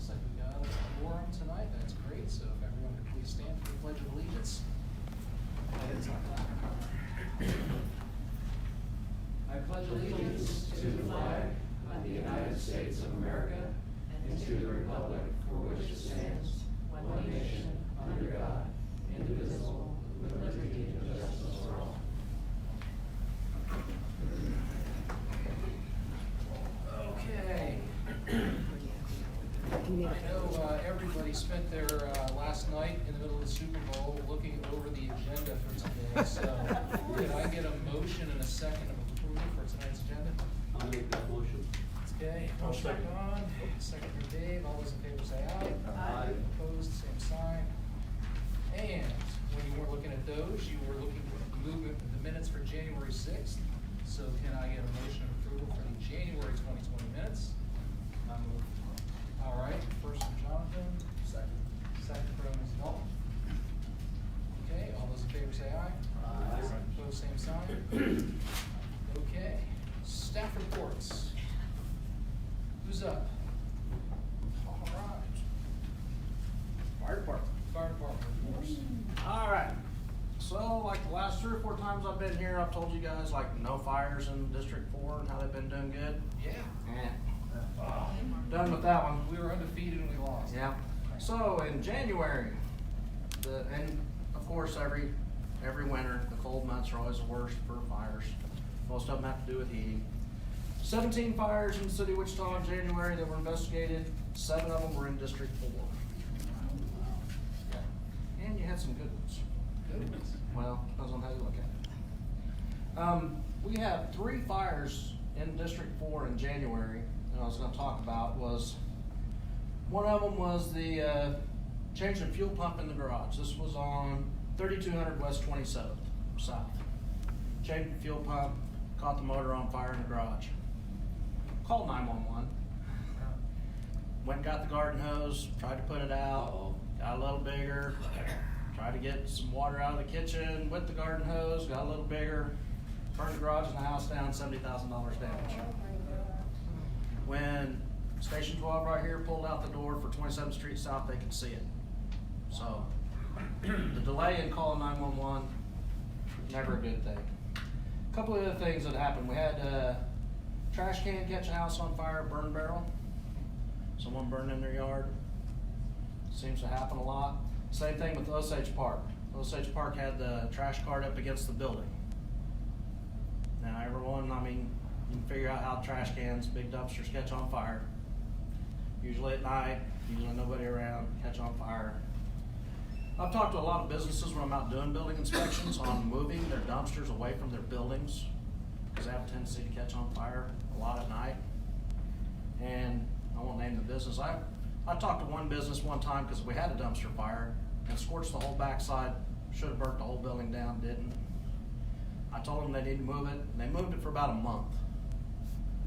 Looks like we got a quorum tonight, that's great, so if everyone could please stand for the Pledge of Allegiance. I pledge allegiance to the flag of the United States of America and to the republic for which it stands, one nation, under God, indivisible, with liberty and justice for all. Okay. I know everybody spent their last night in the middle of the Super Bowl looking over the agenda for today, so could I get a motion and a second of approval for tonight's agenda? I'll make that motion. Okay, I'll motion second. Don, second for Dave, all those in favor say aye. Aye. Opposed, same sign. And when you weren't looking at those, you were looking at movement of the minutes for January 6th. So can I get a motion of approval for the January 2020 minutes? I move. All right, first from Jonathan. Second from Ms. Dalton. Okay, all those in favor say aye. Aye. Opposed, same sign. Okay, staff reports. Who's up? All right. Fire department. Fire department reports. All right. So like the last 3 or 4 times I've been here, I've told you guys like no fires in District 4 and how they've been doing good. Yeah. Done with that one. We were undefeated and we lost. Yeah. So in January, and of course every winter, the cold months are always the worst for fires. Most of them have to do with heating. 17 fires in the city of Wichita in January that were investigated. 7 of them were in District 4. Yeah. And you had some good ones. Good ones. Well, depends on how you look at it. We had 3 fires in District 4 in January that I was gonna talk about. One of them was the change of fuel pump in the garage. This was on 3200 West 27th South. Changed the fuel pump, caught the motor on fire in the garage. Called 911. Went and got the garden hose, tried to put it out, got a little bigger. Tried to get some water out of the kitchen with the garden hose, got a little bigger. Burned the garage and the house down, $70,000 damage. When Station 12 right here pulled out the door for 27th Street South, they could see it. So, the delay in calling 911, never a good thing. A couple of other things that happened. We had a trash can catch a house on fire, burn barrel. Someone burned in their yard. Seems to happen a lot. Same thing with Osage Park. Osage Park had the trash cart up against the building. Now everyone, I mean, you can figure out how trash cans, big dumpsters catch on fire. Usually at night, usually nobody around, catch on fire. I've talked to a lot of businesses when I'm out doing building inspections on moving their dumpsters away from their buildings because they have a tendency to catch on fire a lot at night. And I won't name the business. I talked to one business one time because we had a dumpster fire and scorched the whole backside. Should have burnt the whole building down, didn't. I told them they need to move it, and they moved it for about a month.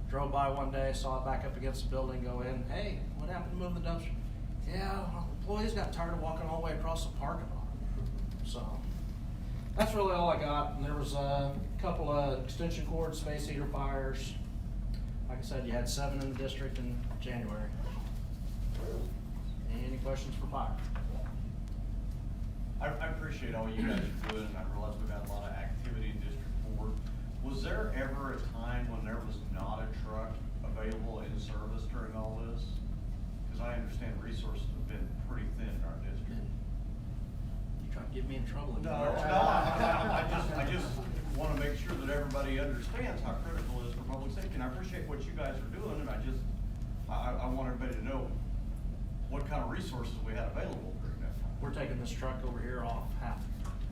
Drove by one day, saw it back up against the building, go in, hey, what happened to move the dumpster? Yeah, employees got tired of walking all the way across the parking lot. So, that's really all I got. And there was a couple of extension cord space heater fires. Like I said, you had 7 in the district in January. Any questions for fire? I appreciate all you guys are doing, and I realize we've had a lot of activity in District 4. Was there ever a time when there was not a truck available in service during all this? Because I understand resources have been pretty thin in our district. You trying to get me in trouble? No, I just want to make sure that everybody understands how critical it is for public safety, and I appreciate what you guys are doing, and I want everybody to know what kind of resources we had available during that time. We're taking this truck over here off half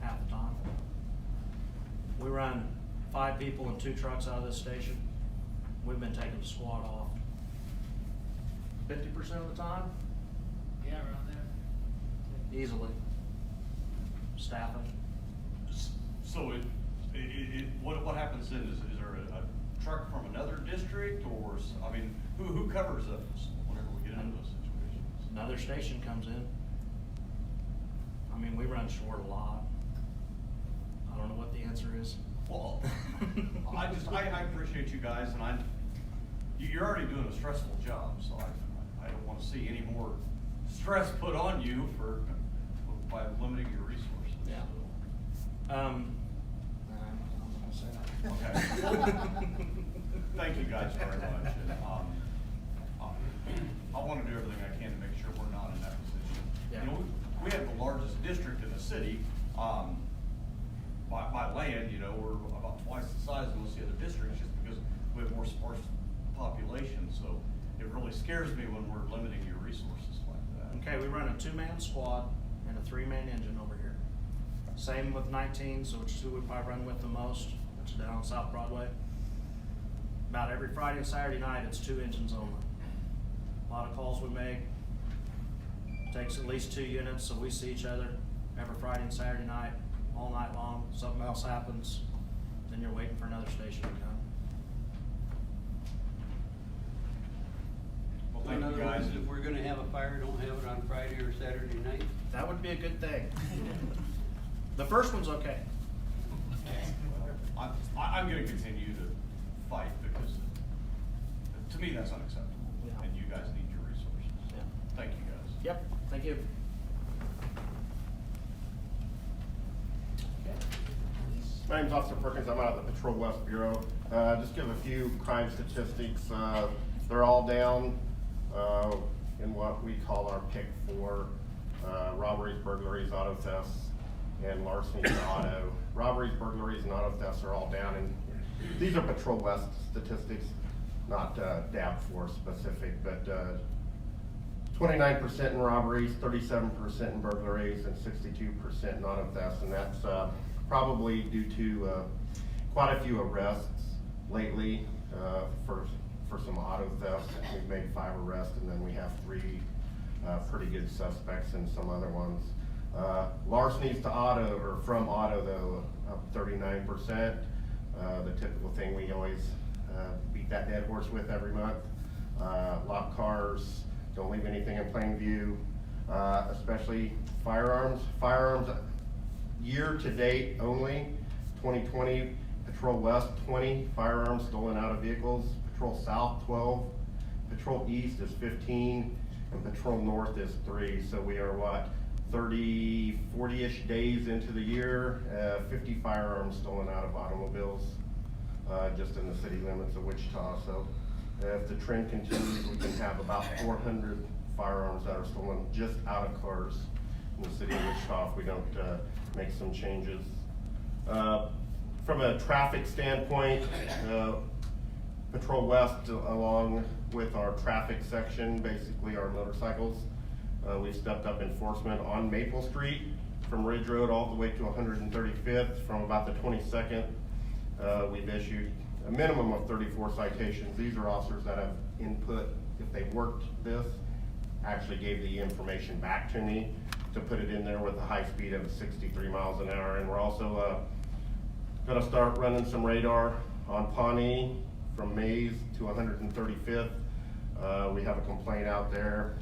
the time. We run 5 people and 2 trucks out of this station. We've been taking the squad off 50% of the time, Yeah, around there. easily. Staffing. So what happens then? Is there a truck from another district, or, I mean, who covers those whenever we get into those situations? Another station comes in. I mean, we run short a lot. I don't know what the answer is. Well, I appreciate you guys, and you're already doing a stressful job, so I don't wanna see any more stress put on you by limiting your resources. Yeah. so. I'm not gonna say that. Okay. Thank you guys very much. And, I wanna do everything I can to make sure we're not in that position. Yeah. You know, we have the largest district in the city, by land, you know, we're about twice the size of most of the other districts just because we have more sparse population, so it really scares me when we're limiting your resources like that. Okay, we run a 2-man squad and a 3-man engine over here. Same with 19, so which is who we probably run with the most, which is down on South Broadway. About every Friday and Saturday night, it's 2 engines only. A lot of calls we make. Takes at least 2 units, so we see each other every Friday and Saturday night, all night long. Something else happens, then you're waiting for another station to come. Well, In thank you other guys. words, if we're gonna have a fire, don't have it on Friday or Saturday night? That would be a good thing. The first one's okay. I'm gonna continue to fight because to me, that's unacceptable. Yeah. And you guys need your resources. Yeah. Thank you guys. Yep, thank you. My name's Officer Perkins. I'm out of the Patrol West Bureau. Just give a few crime statistics. They're all down in what we call our pick 4, robberies, burglaries, auto thefts, and larceny to auto. Robberies, burglaries, and auto thefts are all down, and these are Patrol West statistics, not DAB 4 specific, but 29% in robberies, 37% in burglaries, and 62% in auto thefts, and that's probably due to quite a few arrests lately for some auto thefts. We've made 5 arrests, and then we have 3 pretty good suspects in some other ones. Larcenies to auto, or from auto though, up 39%. The typical thing we always beat that dead horse with every month. Lock cars, don't leave anything in plain view, especially firearms. Firearms, year to date only, 2020, Patrol West 20 firearms stolen out of vehicles, Patrol South 12, Patrol East is 15, and Patrol North is 3. So we are what, 30, 40-ish days into the year, 50 firearms stolen out of automobiles, just in the city limits of Wichita. So if the trend continues, we can have about 400 firearms that are stolen just out of cars in the city of Wichita if we don't make some changes. From a traffic standpoint, Patrol West, along with our traffic section, basically our motorcycles, we've stepped up enforcement on Maple Street from Ridge Road all the way to 135th. From about the 22nd, we've issued a minimum of 34 citations. These are officers that have input, if they worked this, actually gave the information back to me to put it in there with a high speed of 63 miles an hour. And we're also gonna start running some radar on Pawnee from Mays to 135th. We have a complaint out there.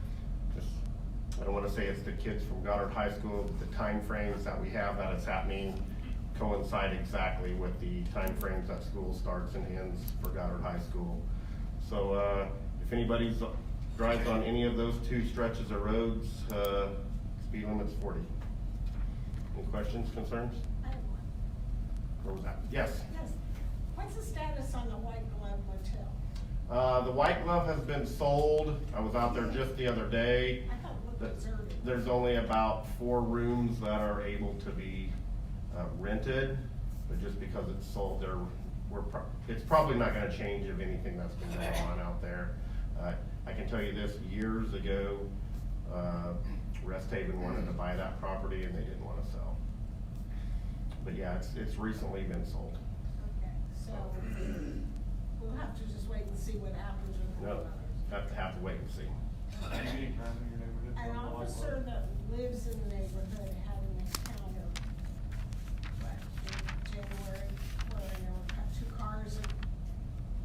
I don't want to say it's the kids from Goddard High School, but the time frames that we have that it's happening coincide exactly with the time frames that school starts and ends for Goddard High School. So if anybody drives on any of those 2 stretches of roads, speed limit's 40. Any questions, concerns? I have one. Where was that? Yes. Yes. What's the status on the White Glove Motel? The White Glove has been sold. I was out there just the other day. I thought it looked deserted. There's only about 4 rooms that are able to be rented, but just because it's sold, it's probably not gonna change of anything that's been going on out there. I can tell you this, years ago, Rest Haven wanted to buy that property and they didn't wanna sell. But yeah, it's recently been sold. Okay, so we'll have to just wait and see what happens with the No, others. have to wait and see. Any crime in your neighborhood? An officer that lives in the neighborhood had an encounter, what, in January, where there were 2 cars and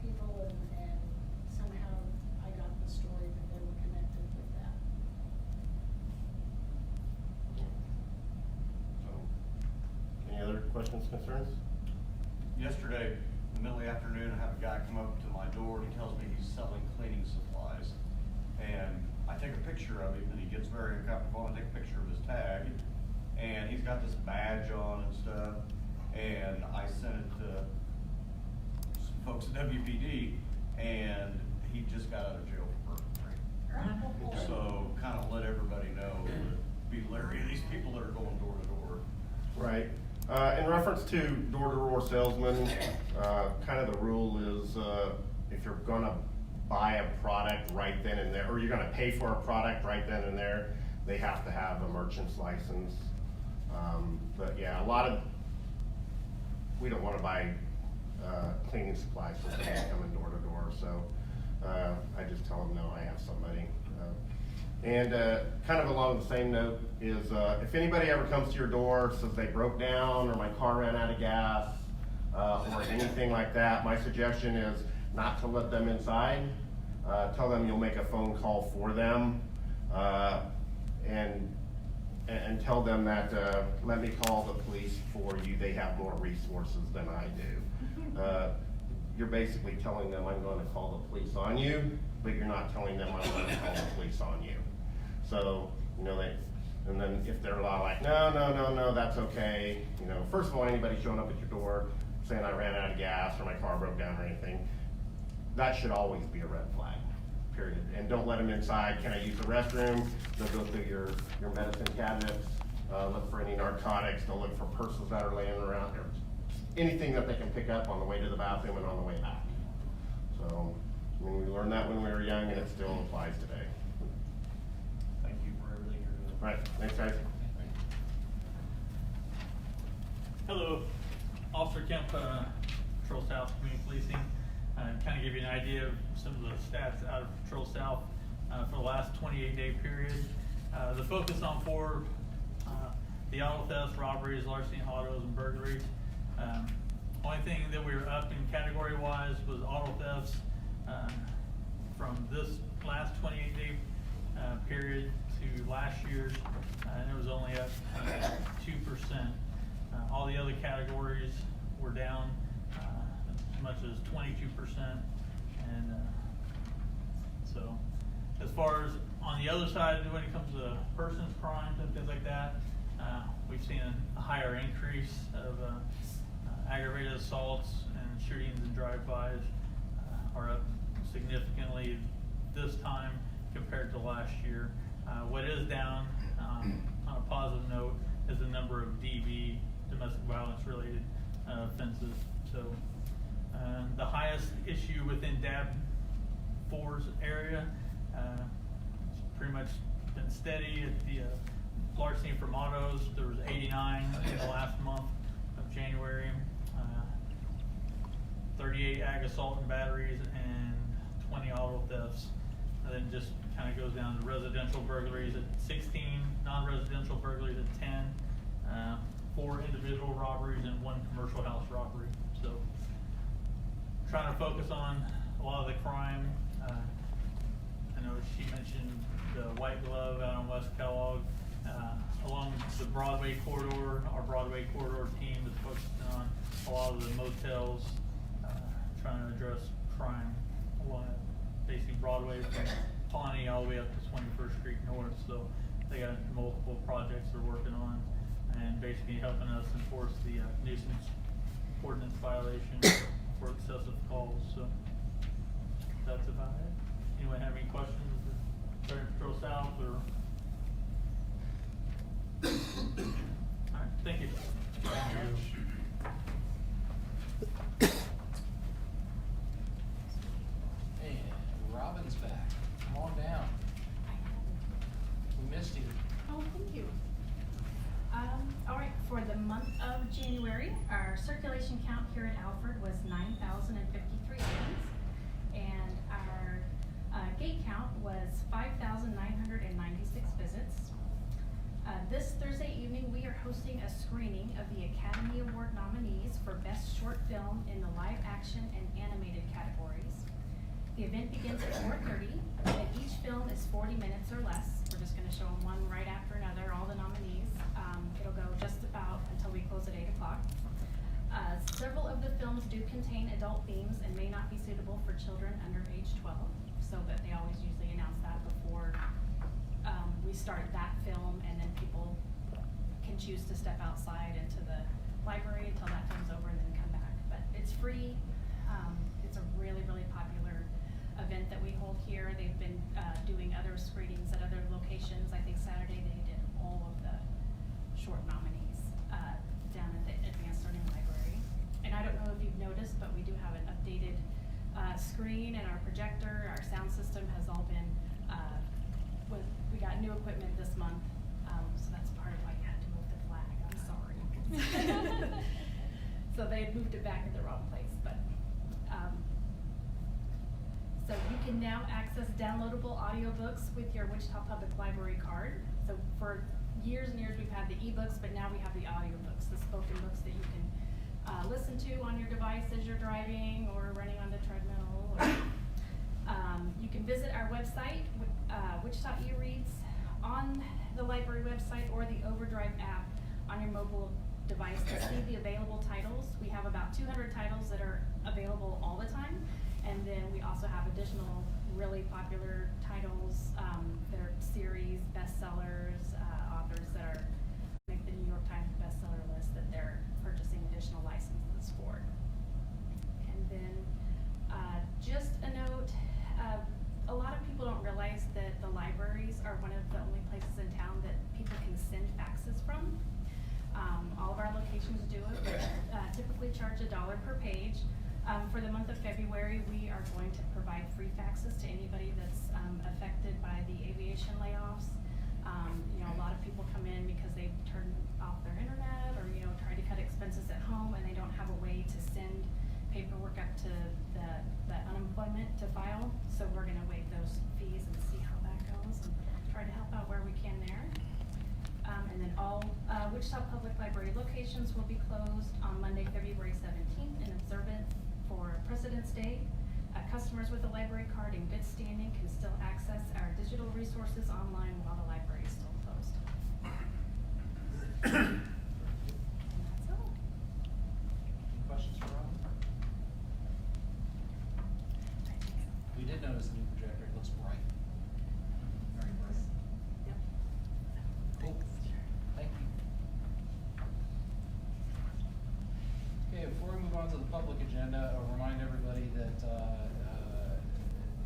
people and somehow I got the story that they were connected with that. So, any other questions, concerns? Yesterday, in the middle of the afternoon, I have a guy come up to my door and he tells me he's selling cleaning supplies. And of him, and he gets very uncomfortable, and I take a picture of his tag, and he's got this badge on and stuff, and I sent it to some folks at WPD, and he just got out of jail for burglary. So kinda let everybody know, be leery of these people that are going door to door. Right. In reference to door-to-door salesmen, kind of the rule is, if you're gonna buy a product right then and there, or you're gonna pay for a product right then and there, they have to have a merchant's license. But yeah, we don't wanna buy, cleaning supplies from somebody coming door to door, so, I just tell them, no, I have somebody. And kind of along the same note is, if anybody ever comes to your door, says they broke down, or my car ran out of gas, or anything like that, my suggestion is not to let them inside. Tell them you'll make a phone call for them, and tell them that, let me call the police for you, they have more resources than I do. You're basically telling them, I'm gonna call the police on you, but you're not telling them I'm gonna call the police on you. So, and then if they're like, no, that's okay, first of all, anybody showing up at your door saying I ran out of gas or my car broke down or anything, that should always be a red flag, period. And don't let them inside. Can I use the restroom? They'll go through your medicine cabinets, look for any narcotics, they'll look for purses that are laying around there. Anything that they can pick up on the way to the bathroom and on the way back. So, we learned that when we were young, and it still applies today. Thank you for everything you're doing. Right, thanks guys. Hello, Officer Kemp, Patrol South Community Policing. Kind of give you an idea of some of the stats out of Patrol South for the last 28-day period. The focus on the auto thefts, robberies, larceny autos, and burglaries. Only thing that we were up in category-wise was auto thefts from this last 28-day period to last year's, and it was only up 2%. All the other categories were down as much as 22%, and so as far as on the other side, when it comes to persons crimes and things like that, we've seen a higher increase of aggravated assaults and shootings and drive-bys are up significantly this time compared to last year. What is down, on a positive note, is the number of DV, domestic violence related offenses. So the highest issue within DAB 4's area, it's pretty much been steady at the larceny from autos. There was 89 in the last month of January, 38 ag assault and batteries, and 20 auto thefts. And then just kind of goes down to residential burglaries at 16, non-residential burglaries at 10, 4 individual robberies, and 1 commercial house robbery. So trying to focus on a lot of the crime. I know she mentioned the White Glove out on West Kellogg. Along the Broadway corridor, our Broadway corridor team is focusing on a lot of the motels, trying to address crime along basically Broadway from Pawnee all the way up to 21st Street North. So they got multiple projects they're working on and basically helping us enforce the nuisance ordinance violation for excessive calls. So that's about it. Anyone have any questions for Patrol South or? All right, thank you. Hey, Robin's back. Come on down. We missed you. Oh, thank you. All right, for the month of January, our circulation count here at Alfred was 9,053 items, and our gate count was 5,996 visits. This Thursday evening, we are hosting a screening of the Academy Award nominees for Best Short Film in the live action and animated categories. The event begins at 4:30, and each film is 40 minutes or less. We're just gonna show them one right after another, all the nominees. It'll go just about until we close at 8 o'clock. Several of the films do contain adult themes and may not be suitable for children under age 12, so but they always usually announce that before start that film, and then people can choose to step outside into the library until that time's over and then come back. But it's free. It's a really, really popular event that we hold here. They've been doing other screenings at other locations. I think Saturday they did all of the short nominees down at the Advanced Learning Library. And I don't know if you've noticed, but we do have an updated screen and our projector. Our sound system has all been, we got new equipment this month, so that's part of why you had to move the flag. I'm sorry. So they had moved it back in the wrong place, but so you can now access downloadable audiobooks with your Wichita Public Library card. So for years and years we've had the ebooks, but now we have the audiobooks, the spoken books that you can listen to on your device as you're driving or running on the treadmill. Or, you can visit our website, Wichita eReads, on the library website or the Overdrive app on your mobile device to see the available titles. We have about 200 titles that are available all the time. And then we also have additional really popular titles that are series, bestsellers, authors that are make the New York Times bestseller list that they're purchasing additional licenses for. And then just a note, a lot of people don't realize that the libraries are one of the only places in town that people can send faxes from. All of our locations do it. They typically charge $1 per page. For the month of February, we are going to provide free faxes to anybody that's affected by the aviation layoffs. You know, a lot of people come in because they've turned off their internet or, you know, try to cut expenses at home and they don't have a way to send paperwork up to the unemployment to file. So we're gonna waive those fees and see how that goes and try to help out where we can there. And then all Wichita Public Library locations will be closed on Monday, February 17th in observance for President's Day. Customers with a library card in good standing can still access our digital resources online while the library is still closed. And that's all. Any questions for Robin? We did notice the new projector, it looks bright. Very bright. Yep. Cool. Thank you. Okay, before we move on to the public agenda, I'll remind everybody that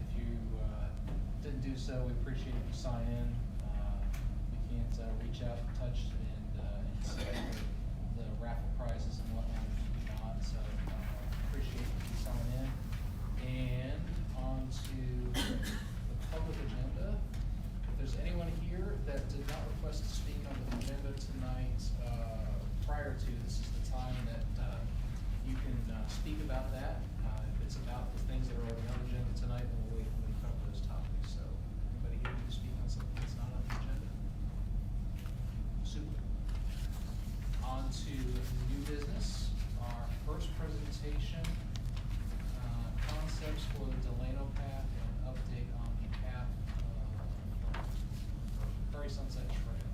if you didn't do so, we appreciate if you sign in. We can't reach out and touch and see the raffle prizes and whatnot if you do not, so appreciate if you sign in. And on to the public agenda. If there's anyone here that did not request to speak on the agenda tonight prior to, this is the time that you can speak about that. If it's about the things that are already on the agenda tonight, then we'll wait for them to cover those topics. So anybody here to speak on something that's not on the agenda? Super. On to new business. Our first presentation, concepts for the Delano Path and update on the path Prairie Sunset Trail.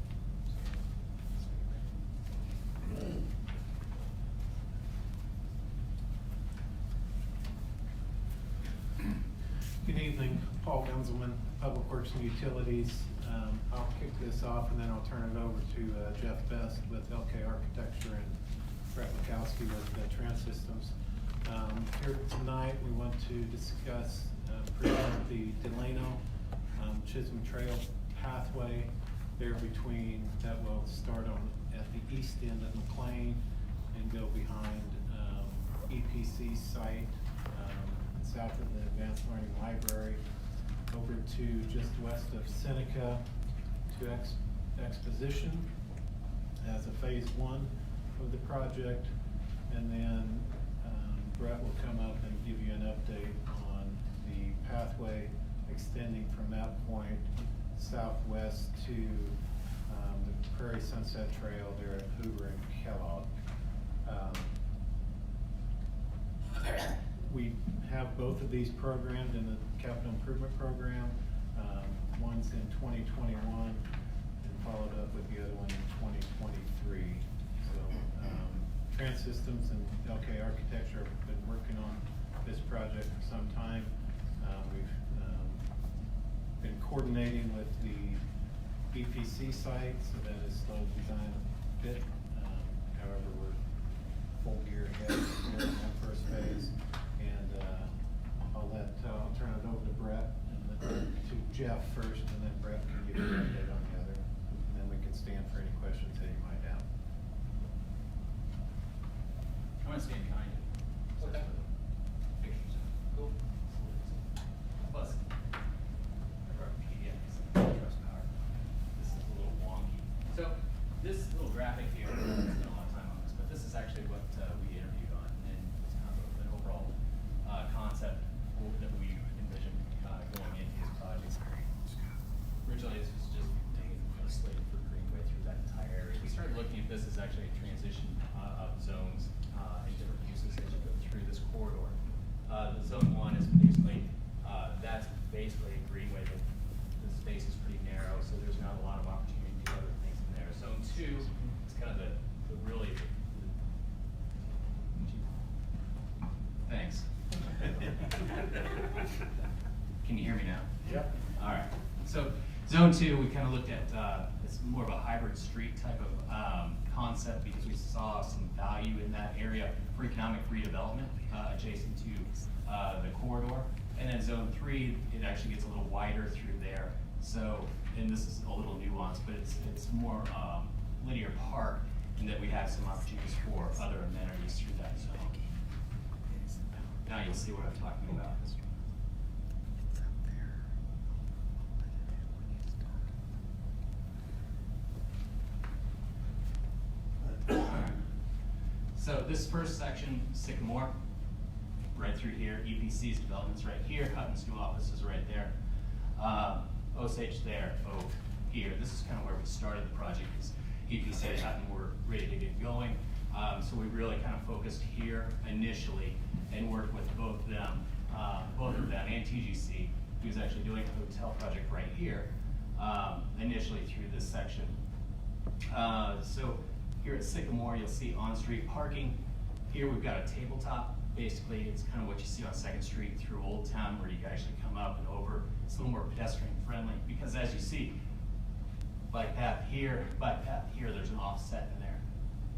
Good evening, Paul Gunzelman, Public Works and Utilities. I'll kick this off and then I'll turn it over to Jeff Best with LK Architecture and Brett Mikowski with Trans-Systems. Here tonight we want to discuss present the Delano Chisholm Trail pathway there between, that will start on at the east end of McLean and go behind EPC site south of the Advanced Learning Library over to just west of Seneca to Exposition as a phase one of the project, and then Brett will come up and give you an update on the pathway extending from that point southwest to the Prairie Sunset Trail there at Hoover and Kellogg. We have both of these programmed in the capital improvement program. One's in 2021 and followed up with the other one in 2023. So Trans-Systems and LK Architecture have been working on this project for some time. We've been coordinating with the EPC site, so that is slow design a bit. However, we're full gear ahead here in that first phase. And I'll turn it over to Brett and then to Jeff first, and then Brett can give you an update on the other. And then we can stand for any questions that you might have. I'm gonna stand behind you. Okay. Pictures. Cool. Plus, I brought PDFs, trust power. This is a little wonky. So, this little graphic here, I spent a lot of time on this, but this is actually what we interviewed on, and it's kind of an overall concept that we envisioned going into this project. Originally, this was just taking a slate for Greenway through that entire area. We started looking at this as actually a transition of zones and different uses as you go through this corridor. The zone 1 is basically, that's basically a Greenway. The space is pretty narrow, so there's not a lot of opportunity to do other things in there. Zone 2 is kind of the really, thanks. Can you hear me now? Yep. All right. So zone 2, we kind of looked at, it's more of a hybrid street type of concept because we saw some value in that area for economic redevelopment adjacent to the corridor. And then zone 3, it actually gets a little wider through there. So, and this is a little nuanced, but it's more linear park in that we have some opportunities for other amenities through that zone. Now you'll see what I'm talking about. So this first section, Sycamore, right through here, EPC's development's right here, Hutton's new office is right there. Osage there, Oak here. This is kind of where we started the project, because EPC and Hutton were ready to get going. So we really kind of focused here initially and worked with both of them and TGC, who's actually doing a hotel project right here, initially through this section. So here at Sycamore, you'll see on-street parking. Here we've got a tabletop. Basically, it's kind of what you see on 2nd Street through Old Town, where you can actually come up and over. It's a little more pedestrian friendly, because as you see, bike path here, there's an offset in there.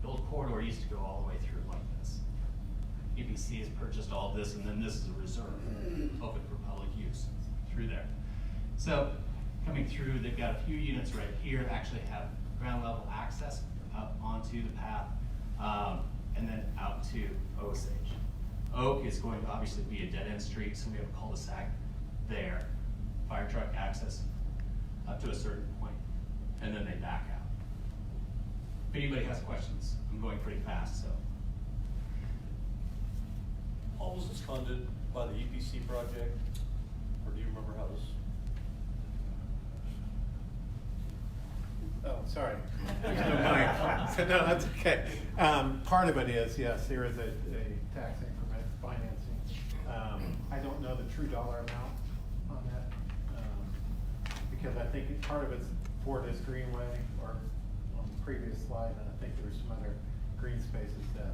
The old corridor used to go all the way through like this. EPC has purchased all of this, and then this is a reserve, open for public use through there. So coming through, they've got a few units right here, actually have ground level access up onto the path, and then out to Osage. Oak is going to obviously be a dead-end street, so we have a cul-de-sac there. Fire truck access up to a certain point, and then they back out. If anybody has questions, I'm going pretty fast, so. How was this funded by the EPC project? Or do you remember how this? Oh, sorry. No, that's okay. Part of it is, yes, there is a tax increment financing. I don't know the true dollar amount on that, because I think part of it's for this greenway, or on the previous slide, and I think there's some other green spaces that,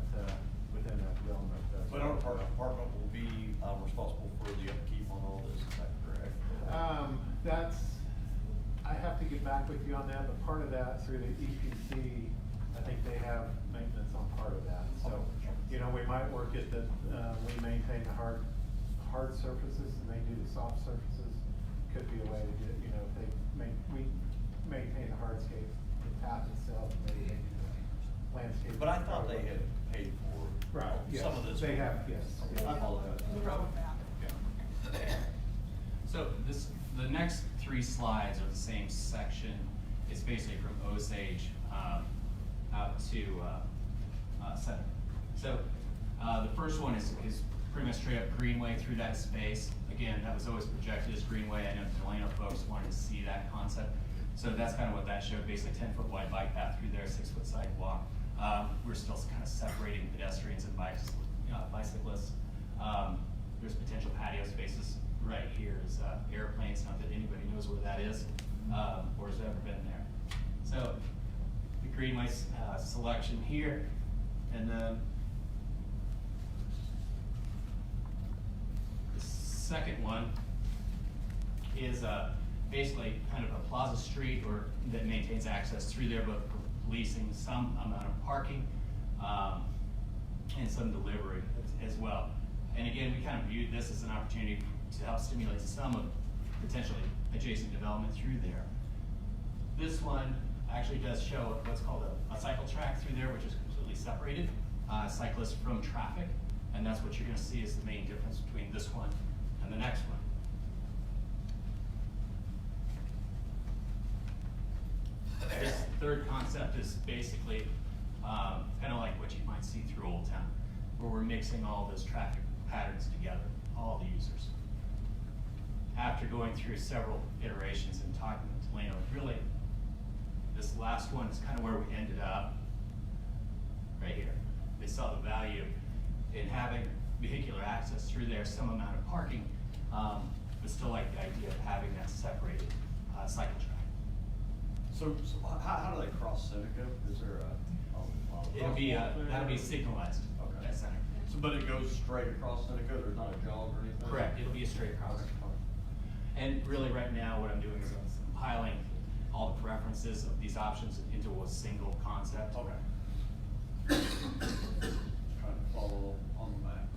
within that development. But our department will be responsible for the upkeep on all this, is that correct? I have to get back with you on that, but part of that through the EPC, I think they have maintenance on part of that. So, you know, we might work at the, we maintain the hard surfaces and they do the soft surfaces. Could be a way to do it, you know, if we maintain the hardscape, the path itself, maybe they do the landscape. But I thought they had paid for some of this. They have, yes. I apologize. So the next 3 slides are the same section. It's basically from Osage out to Center. So the first one is pretty much straight up Greenway through that space. Again, that was always projected as Greenway. I know the Delano folks wanted to see that concept. So that's kind of what that showed, basically 10-foot wide bike path through there, 6-foot sidewalk. We're still kind of separating pedestrians and bicyclists. There's potential patio spaces. Right here is airplanes, not that anybody knows where that is or has ever been there. So the Greenway selection here, and then the second one is basically kind of a plaza street or that maintains access through there, but policing some amount of parking, and some delivery as well. And again, we kind of viewed this as an opportunity to help stimulate some of potentially adjacent development through there. This one actually does show what's called a cycle track through there, which is completely separated cyclists from traffic, and that's what you're going to see is the main difference between this one and the next one. This third concept is basically kind of like what you might see through Old Town, where we're mixing all those traffic patterns together, all the users. After going through several iterations and talking with Delano, really, this last one is kind of where we ended up, right here. They saw the value in having vehicular access through there, some amount of parking, but still like the idea of having that separated cycle track. So how do they cross Seneca? Is there a It'll be, that'll be signalized Okay. at center. So, but it goes straight across Seneca, there's not a jog or anything? Correct, it'll be a straight cross. And really right now, what I'm doing is I'm compiling all the preferences of these options into a single concept. Okay. Trying to follow on the map.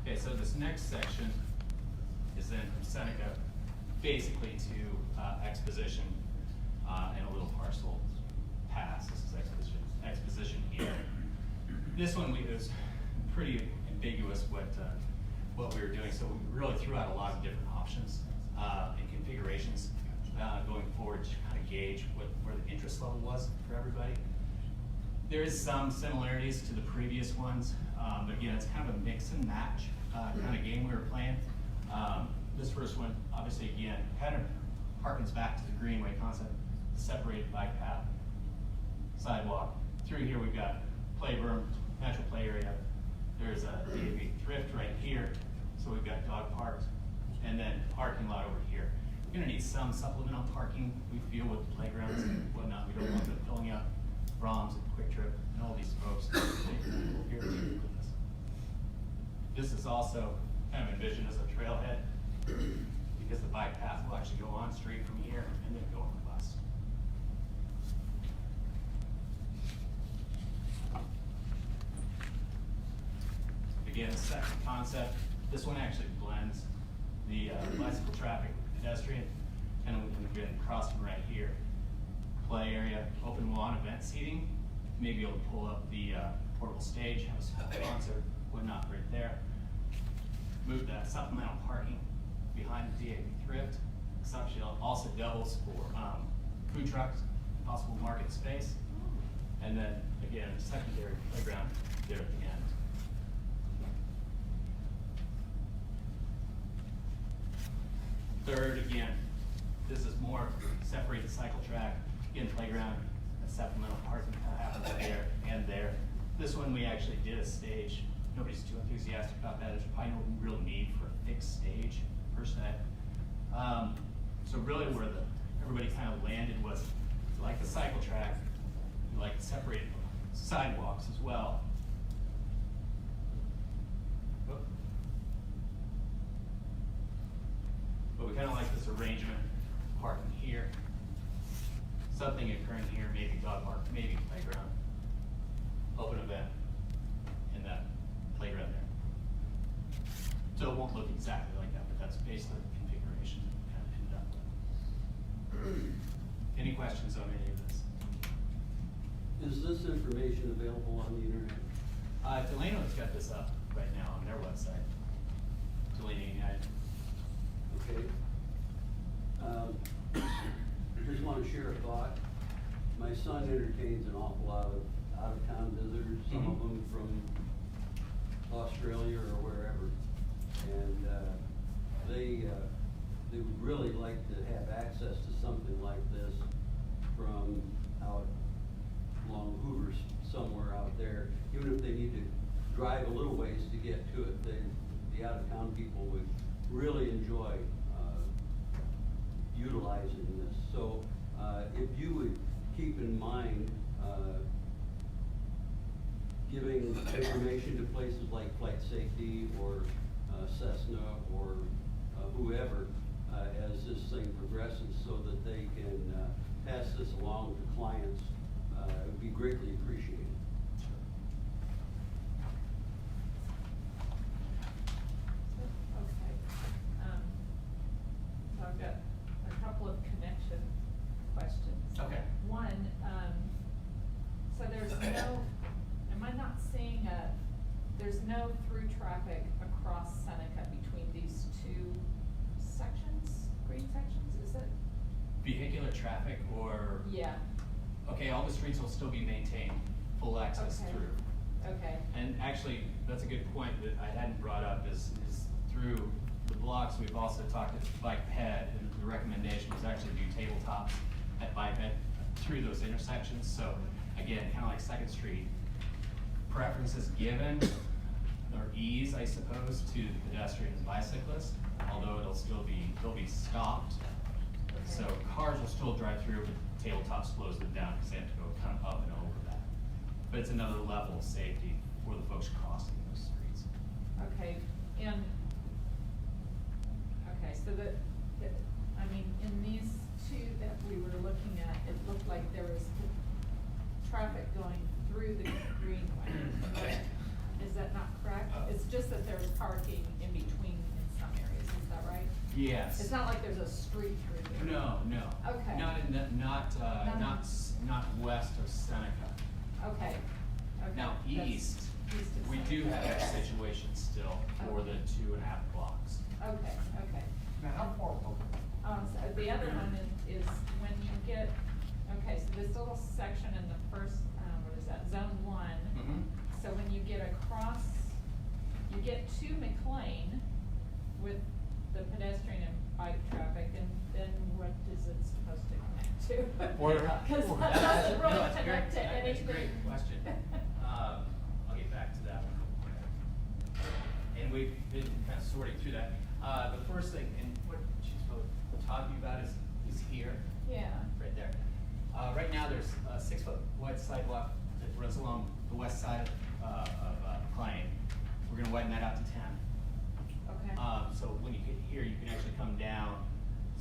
Okay, so this next section is then from Seneca, basically to Exposition, and a little parcel pass. This is Exposition here. This one it was pretty ambiguous what we were doing, so we really threw out a lot of different options and configurations going forward to kind of gauge where the interest level was for everybody. There is some similarities to the previous ones, but again, it's kind of a mix and match kind of game we were playing. This first one, obviously, again, kind of harkens back to the Greenway concept, separated bike path, sidewalk. Through here, we've got play berm, natural play area. There's a DAV thrift right here, so we've got dog parks, and then parking lot over here. We're gonna need some supplemental parking, we feel, with the playgrounds and whatnot. We don't want them filling up ROMs and Quick Trip and all these folks that are here with us. This is also kind of envisioned as a trailhead, because the bike path will actually go on straight from here and then go on the bus. Again, second concept, this one actually blends the bicycle traffic with pedestrian, and we've been crossing right here. Play area, open lawn event seating, maybe able to pull up the portable stage, have a small concert, whatnot right there. Move that supplemental parking behind the DAV thrift. This actually also doubles for food trucks, possible market space. And then again, secondary playground there at the end. Third, again, this is more separated cycle track, again, playground, a supplemental parking happens there and there. This one we actually did a stage. Nobody's too enthusiastic about that. There's probably no real need for a fixed stage per se. So really where everybody kind of landed was, you like the cycle track, you like the separated sidewalks as well. But we kind of like this arrangement, parking here, something occurring here, maybe dog park, maybe playground, open event in that playground there. So it won't look exactly like that, but that's basically the configuration that we kind of ended up with. Any questions on any of this? Is this information available on the internet? Delano's got this up right now on their website, Delano United. Okay. Just want to share a thought. My son entertains an awful lot of out-of-town visitors, some of them from Australia or wherever. And they would really like to have access to something like this from out along Hoover somewhere out there. Even if they need to drive a little ways to get to it, the out-of-town people would really enjoy utilizing this. So if you would keep in mind giving information to places like Flight Safety or Cessna or thing progresses so that they can, pass this along to clients, it would be greatly appreciated. Okay. So I've got a couple of connection questions. Okay. One, so there's no, am I not seeing there's no through traffic across Seneca between these two sections, green sections, is it? Vehicular traffic or? Yeah, Okay, all the streets will still be maintained, full access Okay. through. okay. And actually, that's a good point that I hadn't brought up is through the blocks, we've also talked to Bike Ped, and the recommendation was actually do tabletops at Bike Ped through those intersections. So again, kind of like Second Street, preferences given, or ease, I suppose, to the pedestrians and bicyclists, although they'll be stopped. So cars will still drive through, but tabletops slows them down because they have to go kind of up and over that. But it's another level of safety for the folks crossing those streets. Okay, and, okay, so I mean, in these two that we were looking at, it looked like there was traffic going through the greenway. Is that not correct? It's just that there's parking in between in some areas, is that right? Yes. It's not like there's a street through there? No. Okay. Not west of Seneca. Okay, okay. Now, That's east, of we do Seneca. have that situation still for the 2.5 blocks. Okay, okay. Now, how far? So the other one is when you get, okay, so this little section in the first, what is that, zone 1. Mhm. So when you get across, you get to McLean with the pedestrian and bike traffic, and then what is it supposed to connect to? Because that doesn't No, really that's a connect to great- that's a anything. great question. I'll get back to that one real quick. And we've been kind of sorting through that. The first thing, and what she's talking about is here, Yeah, right there. Right now, there's a 6-foot wide sidewalk that runs along the west side of Klein. We're gonna widen that out to 10. okay. So when you get here, you can actually come down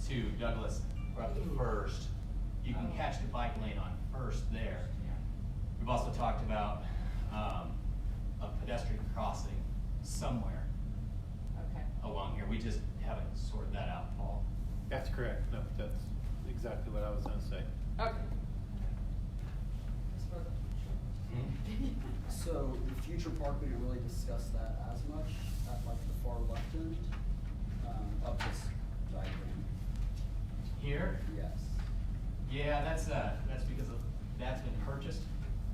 to Douglas or up to First. You can catch the bike lane on First there. We've also talked about a pedestrian crossing somewhere Okay. along here. We just haven't sorted that out, Paul. That's correct. No, that's exactly what I was gonna say. Okay. Ms. Berger. So the future park, we didn't really discuss that as much at like the far left end, of this diagram. Here? Yes. Yeah, that's because that's been purchased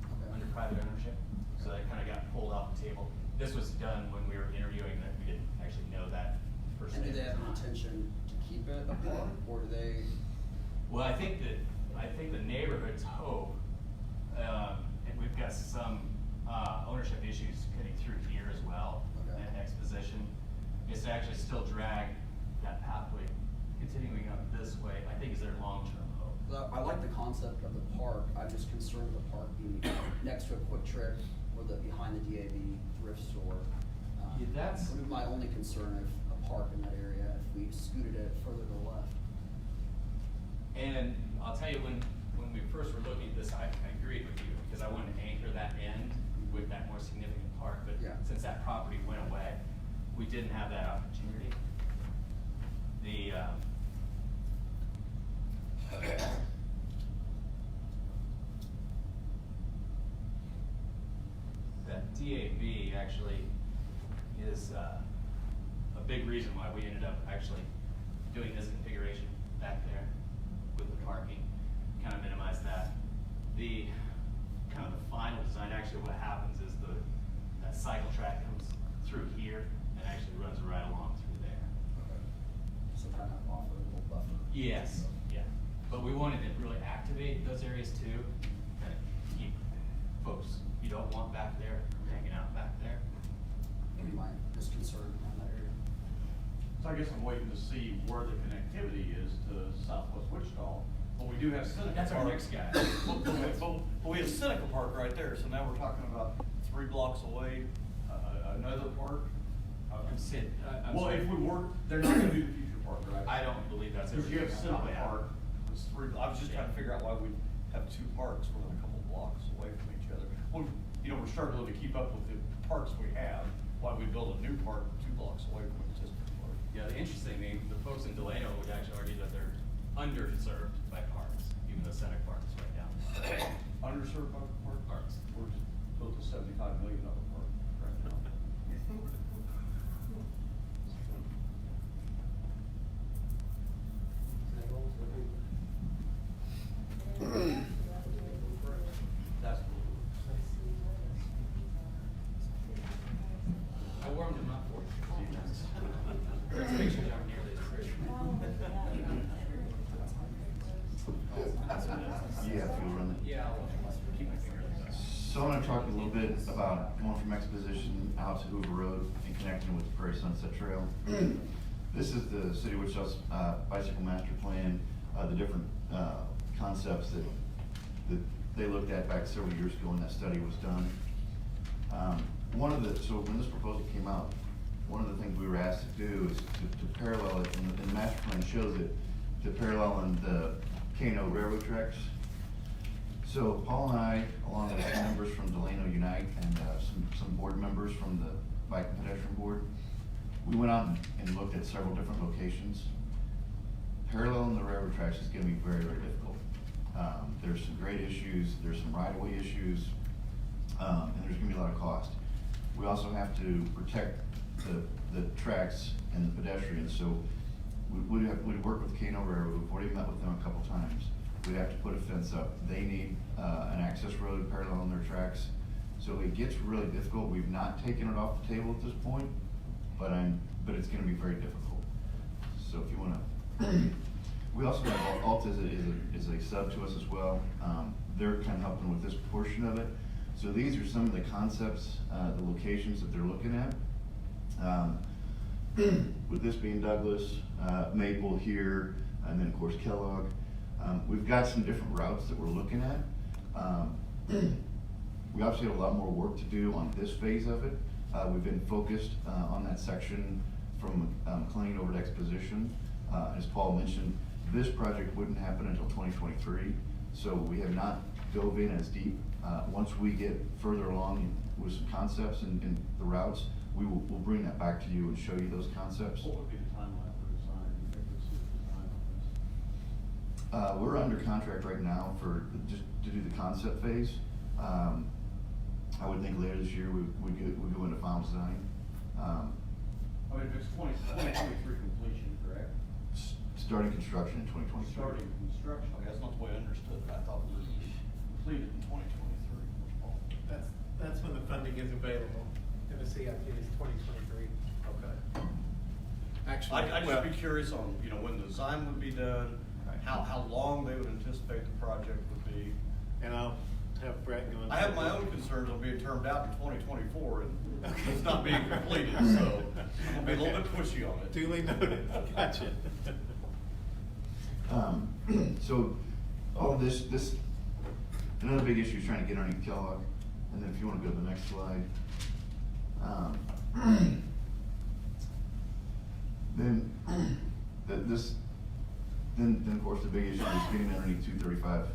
Okay. under private ownership. So that kind of got pulled off the table. This was done when we were interviewing that. We didn't actually know that per se. And do they have an intention to keep it a park, or do they? Well, I think the neighborhood's hope, and we've got some, ownership issues getting through here as well, Okay. at Exposition, is to actually still drag that pathway continuing up this way, I think is their long-term hope. I like the concept of the park. I'm just concerned with the park being next to a Quick Trip or behind the DAB thrift store. Yeah, that's- Would be my only concern of a park in that area if we scooted it further to the left. And I'll tell you, when we first were looking at this, I agreed with you, because I wanted to anchor that end with that more significant park, but Yeah. since that property went away, we didn't have that opportunity. That DAB actually is a big reason why we ended up actually doing this configuration back there with the parking, kind of minimize that. The kind of the final design, actually what happens is that cycle track comes through here and actually runs right along through there. So kind of offer a little buffer. Yes, yeah. But we wanted to really activate those areas too, kind of keep folks you don't want back there hanging out back there. Would be my just concern on that area. So I guess I'm waiting to see where the connectivity is to Southwest Wichita. But we do have Seneca Park. That's our next guy. But we have Seneca Park right there, so now we're talking about 3 blocks away, another park. I'm Well, sorry. if we were, they're not gonna do the future park, right? I don't believe that's Because you have everything. Cinema Yeah. Park, it's three, I was just trying to figure out why we have two parks within a couple blocks away from each other. Well, you know, we're struggling to keep up with the parks we have, why we build a new park 2 blocks away from an existing park. Yeah, the interesting thing, the folks in Delano would actually argue that they're underserved by parks, even though Seneca Park is right down. Underserved by park? Parks. We're just built a $75 million park right now. That's I warmed them up for you. Reservations aren't nearly as rich. Yeah, if you'll run it. Yeah, I'll keep my finger on that. So I want to talk a little bit about going from Exposition out to Hoover Road and connecting with the Prairie Sunset Trail. This is the City of Wichita's bicycle master plan, the different concepts that they looked at back several years ago when that study was done. So when this proposal came out, one of the things we were asked to do is to parallel it, and the master plan shows it, to parallel in the K&O railroad tracks. So Paul and I, along with some members from Delano Unite and some board members from the Bike and Pedestrian Board, we went out and looked at several different locations. Paralleling the railroad tracks is gonna be very, very difficult. There's some grade issues, there's some right-of-way issues, and there's gonna be a lot of cost. We also have to protect the tracks and the pedestrians, so we'd work with K&O Railroad. We've already met with them a couple times. We'd have to put a fence up. They need an access road parallel on their tracks. So it gets really difficult. We've not taken it off the table at this point, but it's gonna be very difficult. So if you wanna, we also have Alt is a sub to us as well. They're kind of helping with this portion of it. So these are some of the concepts, the locations that they're looking at. With this being Douglas, Maple here, and then of course Kellogg. We've got some different routes that we're looking at. We obviously have a lot more work to do on this phase of it. We've been focused on that section from McLean over to Exposition. As Paul mentioned, this project wouldn't happen until 2023, so we have not dove in as deep. Once we get further along with some concepts and the routes, we'll bring that back to you and show you those concepts. What would be the timeline for design? You think this is design on this? We're under contract right now for just to do the concept phase. I would think later this year we'd go into final design. I mean, if it's 2023 completion, correct? Starting construction in 2023. Starting construction, okay, that's not the way I understood it. I thought it was completed in 2023. That's when the funding is available, and the CIP is 2023. Okay. Actually, I'd just be curious on, you know, when the design would be done, how long they would anticipate the project would be. And I'll have Brett go into. I have my own concerns on being termed out in 2024 and it's not being completed, so I'm gonna be a little bit pushy on it. Duly noted, gotcha. So all of this, another big issue is trying to get underneath Kellogg, and then if you want to go to the next slide. Then of course the big issue is getting underneath 235.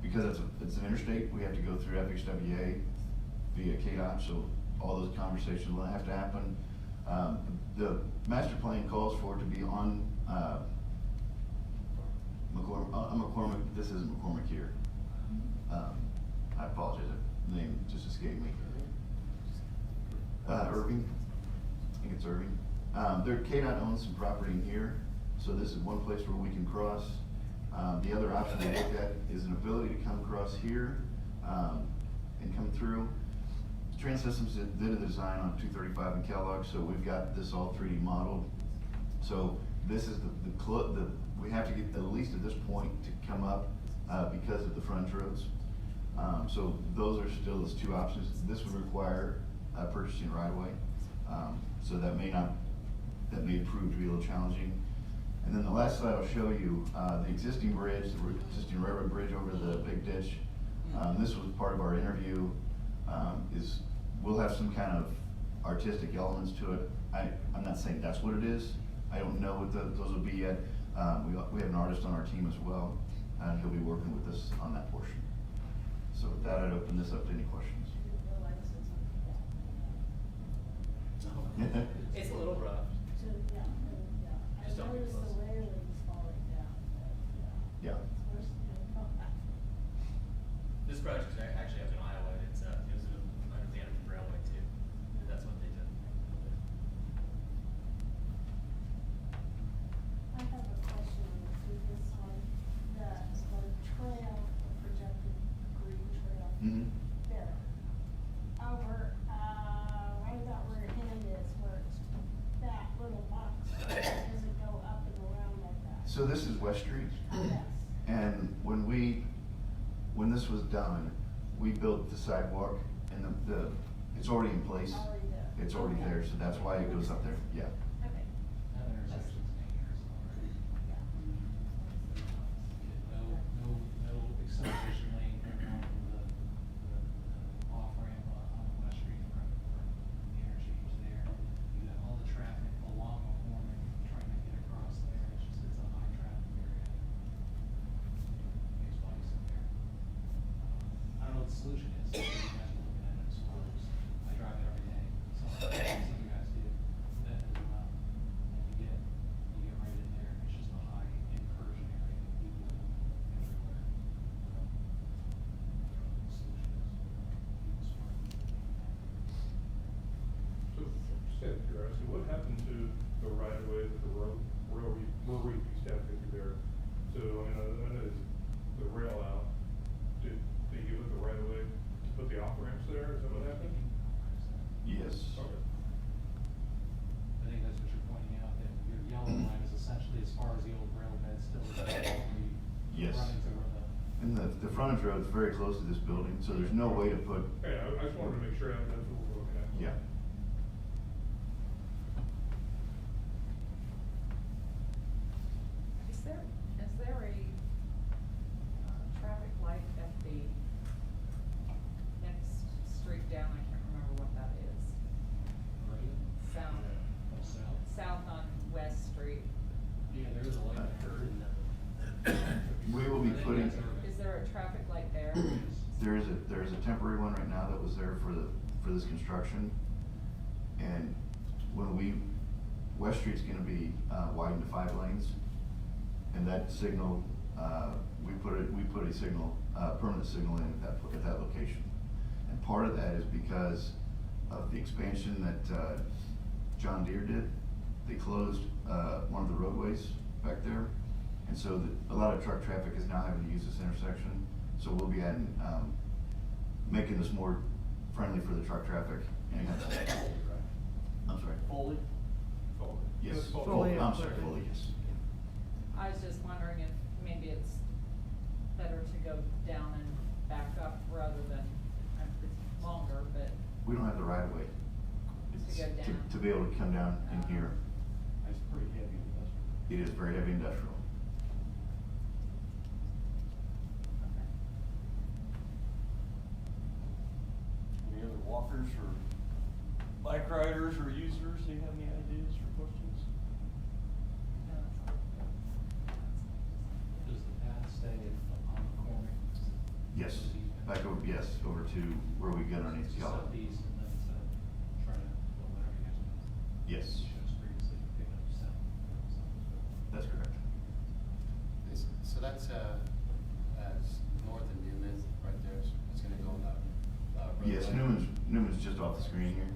Because it's an interstate, we have to go through FHWA via KDOT, so all those conversations will have to happen. The master plan calls for it to be on McCormick. This isn't McCormick here. I apologize, the name just escaped me. Irving, I think it's Irving. KDOT owns some property in here, so this is one place where we can cross. The other option we looked at is an ability to come across here and come through. Trans Systems did a design on 235 in Kellogg, so we've got this all 3D modeled. So this is we have to get at least at this point to come up because of the front roads. So those are still those two options. This would require purchasing right away, so that may prove to be a little challenging. And then the last slide I'll show you, the existing bridge, the existing railroad bridge over the big ditch. This was part of our interview, we'll have some kind of artistic elements to it. I'm not saying that's what it is. I don't know what those will be yet. We have an artist on our team as well, and he'll be working with us on that portion. So with that, I'd open this up to any questions. It's a little rough. So, yeah, I Just don't get noticed close. the railings falling down, but, Yeah. It's worse than I thought. This project is actually up in Iowa. It was under the Underwood Railway too. That's what they did. I have a question on the previous one, the trail, the projected green trail. Mhm. There, over, right about where your hand is, where it's that little box, does it go up and around like that? So this is West Street, Yes. and when this was done, we built the sidewalk, and it's already in place. Already there. It's already Okay. there, so that's why it goes up there, yeah. Okay. That intersection's 10 years already. No acceleration lane coming off of the off ramp on West Street from the interchange there. You got all the traffic along McCormick trying to get across there. It's a high traffic area. Makes bikes in there. I don't know what the solution is. You guys are looking at it as far as, I drive it every day. So some you guys do that as well. And you get right in there. It's just a high incursion area. People go everywhere. The solution is people smart. So, just out of curiosity, what happened to the right of way that the railroad used to have to go through there? So, I know the rail out, did they give it the right of way to put the off ramps there? Is that what happened? Yes. Okay. I think that's what you're pointing out, that your yellow line is essentially as far as the old rail bed still is only Yes. running through where the. And the frontage road is very close to this building, so there's no way to put, Hey, I just wanted to make sure that's what we're looking at. yeah. Is there a, traffic light at the next street down, I can't remember what that is. South on West Street. Yeah, there's a light there. We will be putting, Is there a traffic light there? there is a temporary one right now that was there for this construction. And West Street's gonna be, widened to 5 lanes. And that signal, we put a signal, permanent signal in at that location. And part of that is because of the expansion that, John Deere did. They closed, one of the roadways back there. And so a lot of truck traffic is now having to use this intersection. So we'll be adding, making this more friendly for the truck traffic. And that's, I'm sorry. Fully? Yes. Fully. I'm sorry, fully, yes. I was just wondering if maybe it's better to go down and back up rather than, it's longer, but We don't have the right of way. To go down. To be able to come down in here. It's pretty heavy industrial. It is very heavy industrial. Any other walkers or bike riders or users, do you have any ideas or questions? Does the path stay on McCormick? Yes, back over, yes, over to where we get underneath Kellogg. Southeast and then try to, whatever you guys want. Yes, Show street, so you pick up south. that's correct. So that's, north of Newman, right there, it's gonna go on that, Yes, Newman's just off the screen here.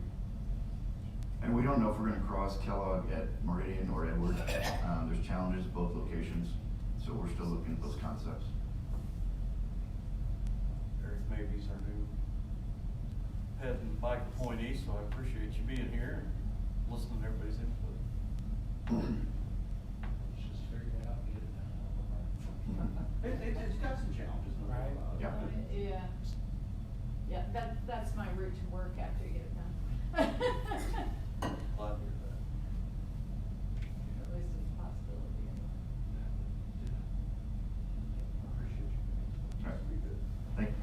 And we don't know if we're gonna cross Kellogg at Meridian or Edward. There's challenges at both locations, so we're still looking at those concepts. Eric Mabey's our new head and bike appointee, so I appreciate you being here and listening to everybody's input. Just figure it out, get it done. It's got some challenges, no doubt about it. Yeah. Yeah. Yeah, that's my route to work after you get it done. Glad to hear that. At least it's a possibility. Appreciate you. All right. Be good. Thank you.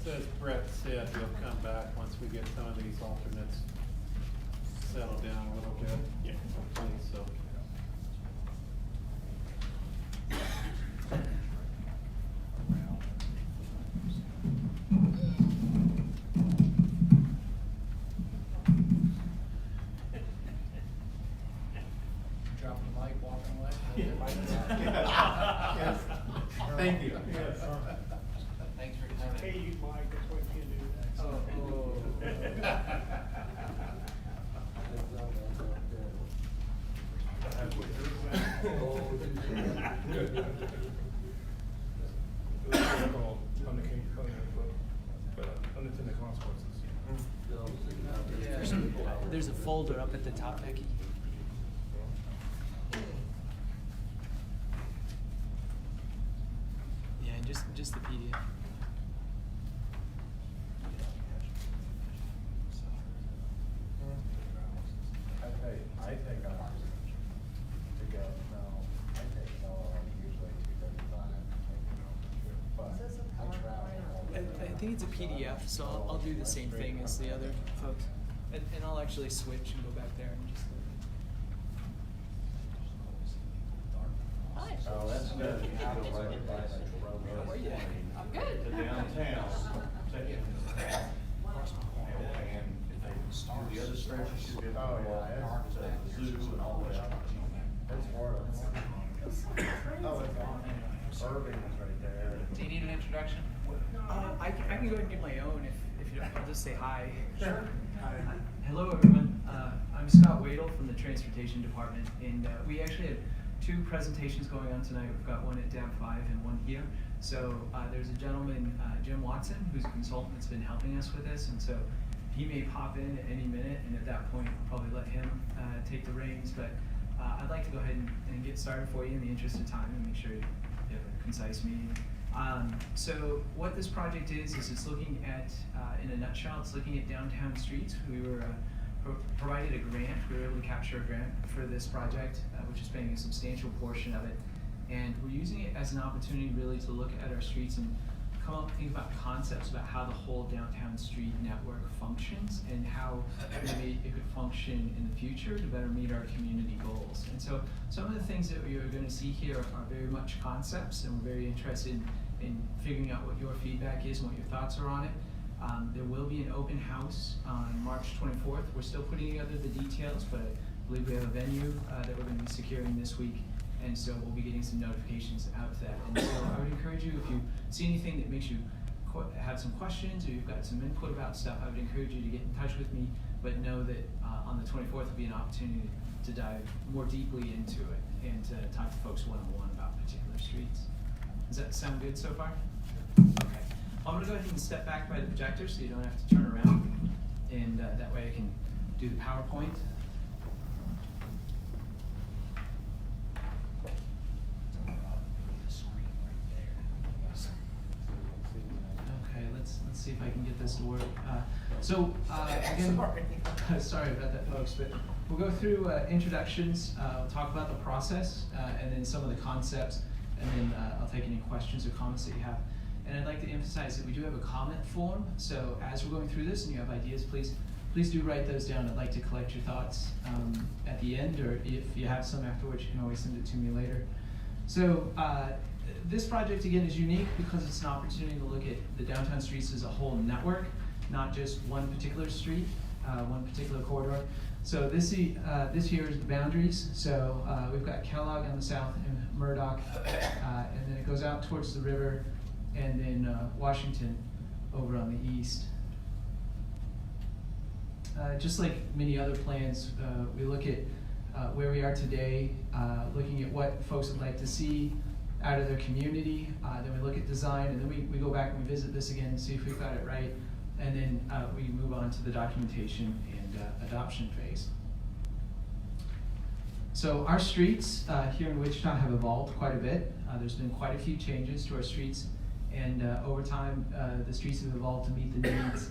So Brett, Brett said, he'll come back once we get some of these alternates settled down a little bit. Yeah. Hopefully, so. Dropping the mic, walking away. Yes. Thank you. Thanks for coming. Hey, you Mike, that's what you do. Unintended consequences. There's a folder up at the top, Becky. Yeah, just the PDF. I take ours to go, no, I take it all, usually 235. But I travel. I think it's a PDF, so I'll do the same thing as the other folks. And I'll actually switch and go back there and just. Hi. Oh, that's good. How are you? I'm good. To downtown, taking, and if they do the other stretch, you should be able to walk to the zoo and all the way out. That's horrible. Oh, it's on. Irving is right there. Do you need an introduction? I can go ahead and give my own if you don't. I'll just say hi. Sure. Hello, everyone. I'm Scott Wadle from the Transportation Department, and we actually have two presentations going on tonight. We've got one at DAB 5 and one here. So there's a gentleman, Jim Watson, who's a consultant that's been helping us with this, and so he may pop in at any minute, and at that point, we'll probably let him take the reins. But I'd like to go ahead and get started for you in the interest of time and make sure you have a concise meeting. So what this project is it's looking at, in a nutshell, it's looking at downtown streets. We were provided a grant. We were able to capture a grant for this project, which is paying a substantial portion of it. And we're using it as an opportunity really to look at our streets and come up and think about concepts about how the whole downtown street network functions and how maybe it could function in the future to better meet our community goals. And so some of the things that you're going to see here are very much concepts, and we're very interested in figuring out what your feedback is and what your thoughts are on it. There will be an open house on March 24th. We're still putting together the details, but I believe we have a venue that we're going to be securing this week. And so we'll be getting some notifications out to that. And so I would encourage you, if you see anything that makes you have some questions or you've got some input about stuff, I would encourage you to get in touch with me, but know that on the 24th will be an opportunity to dive more deeply into it and to talk to folks one-on-one about particular streets. Does that sound good so far? Okay. I'm going to go ahead and step back by the projector so you don't have to turn around, and that way I can do the PowerPoint. Okay, let's see if I can get this to work. Again, sorry about that, folks, but we'll go through introductions, we'll talk about the process, and then some of the concepts, and then I'll take any questions or comments that you have. And I'd like to emphasize that we do have a comment form, so as we're going through this and you have ideas, please do write those down. I'd like to collect your thoughts at the end, or if you have some afterwards, you can always send it to me later. So this project, again, is unique because it's an opportunity to look at the downtown streets as a whole network, not just one particular street, one particular corridor. So this here is the boundaries. So we've got Kellogg on the south and Murdoch, and then it goes out towards the river, and then Washington over on the east. Just like many other plans, we look at where we are today, looking at what folks would like to see out of their community. Then we look at design, and then we go back and we visit this again and see if we've got it right. And then we move on to the documentation and adoption phase. So our streets here in Wichita have evolved quite a bit. There's been quite a few changes to our streets, and over time the streets have evolved to meet the needs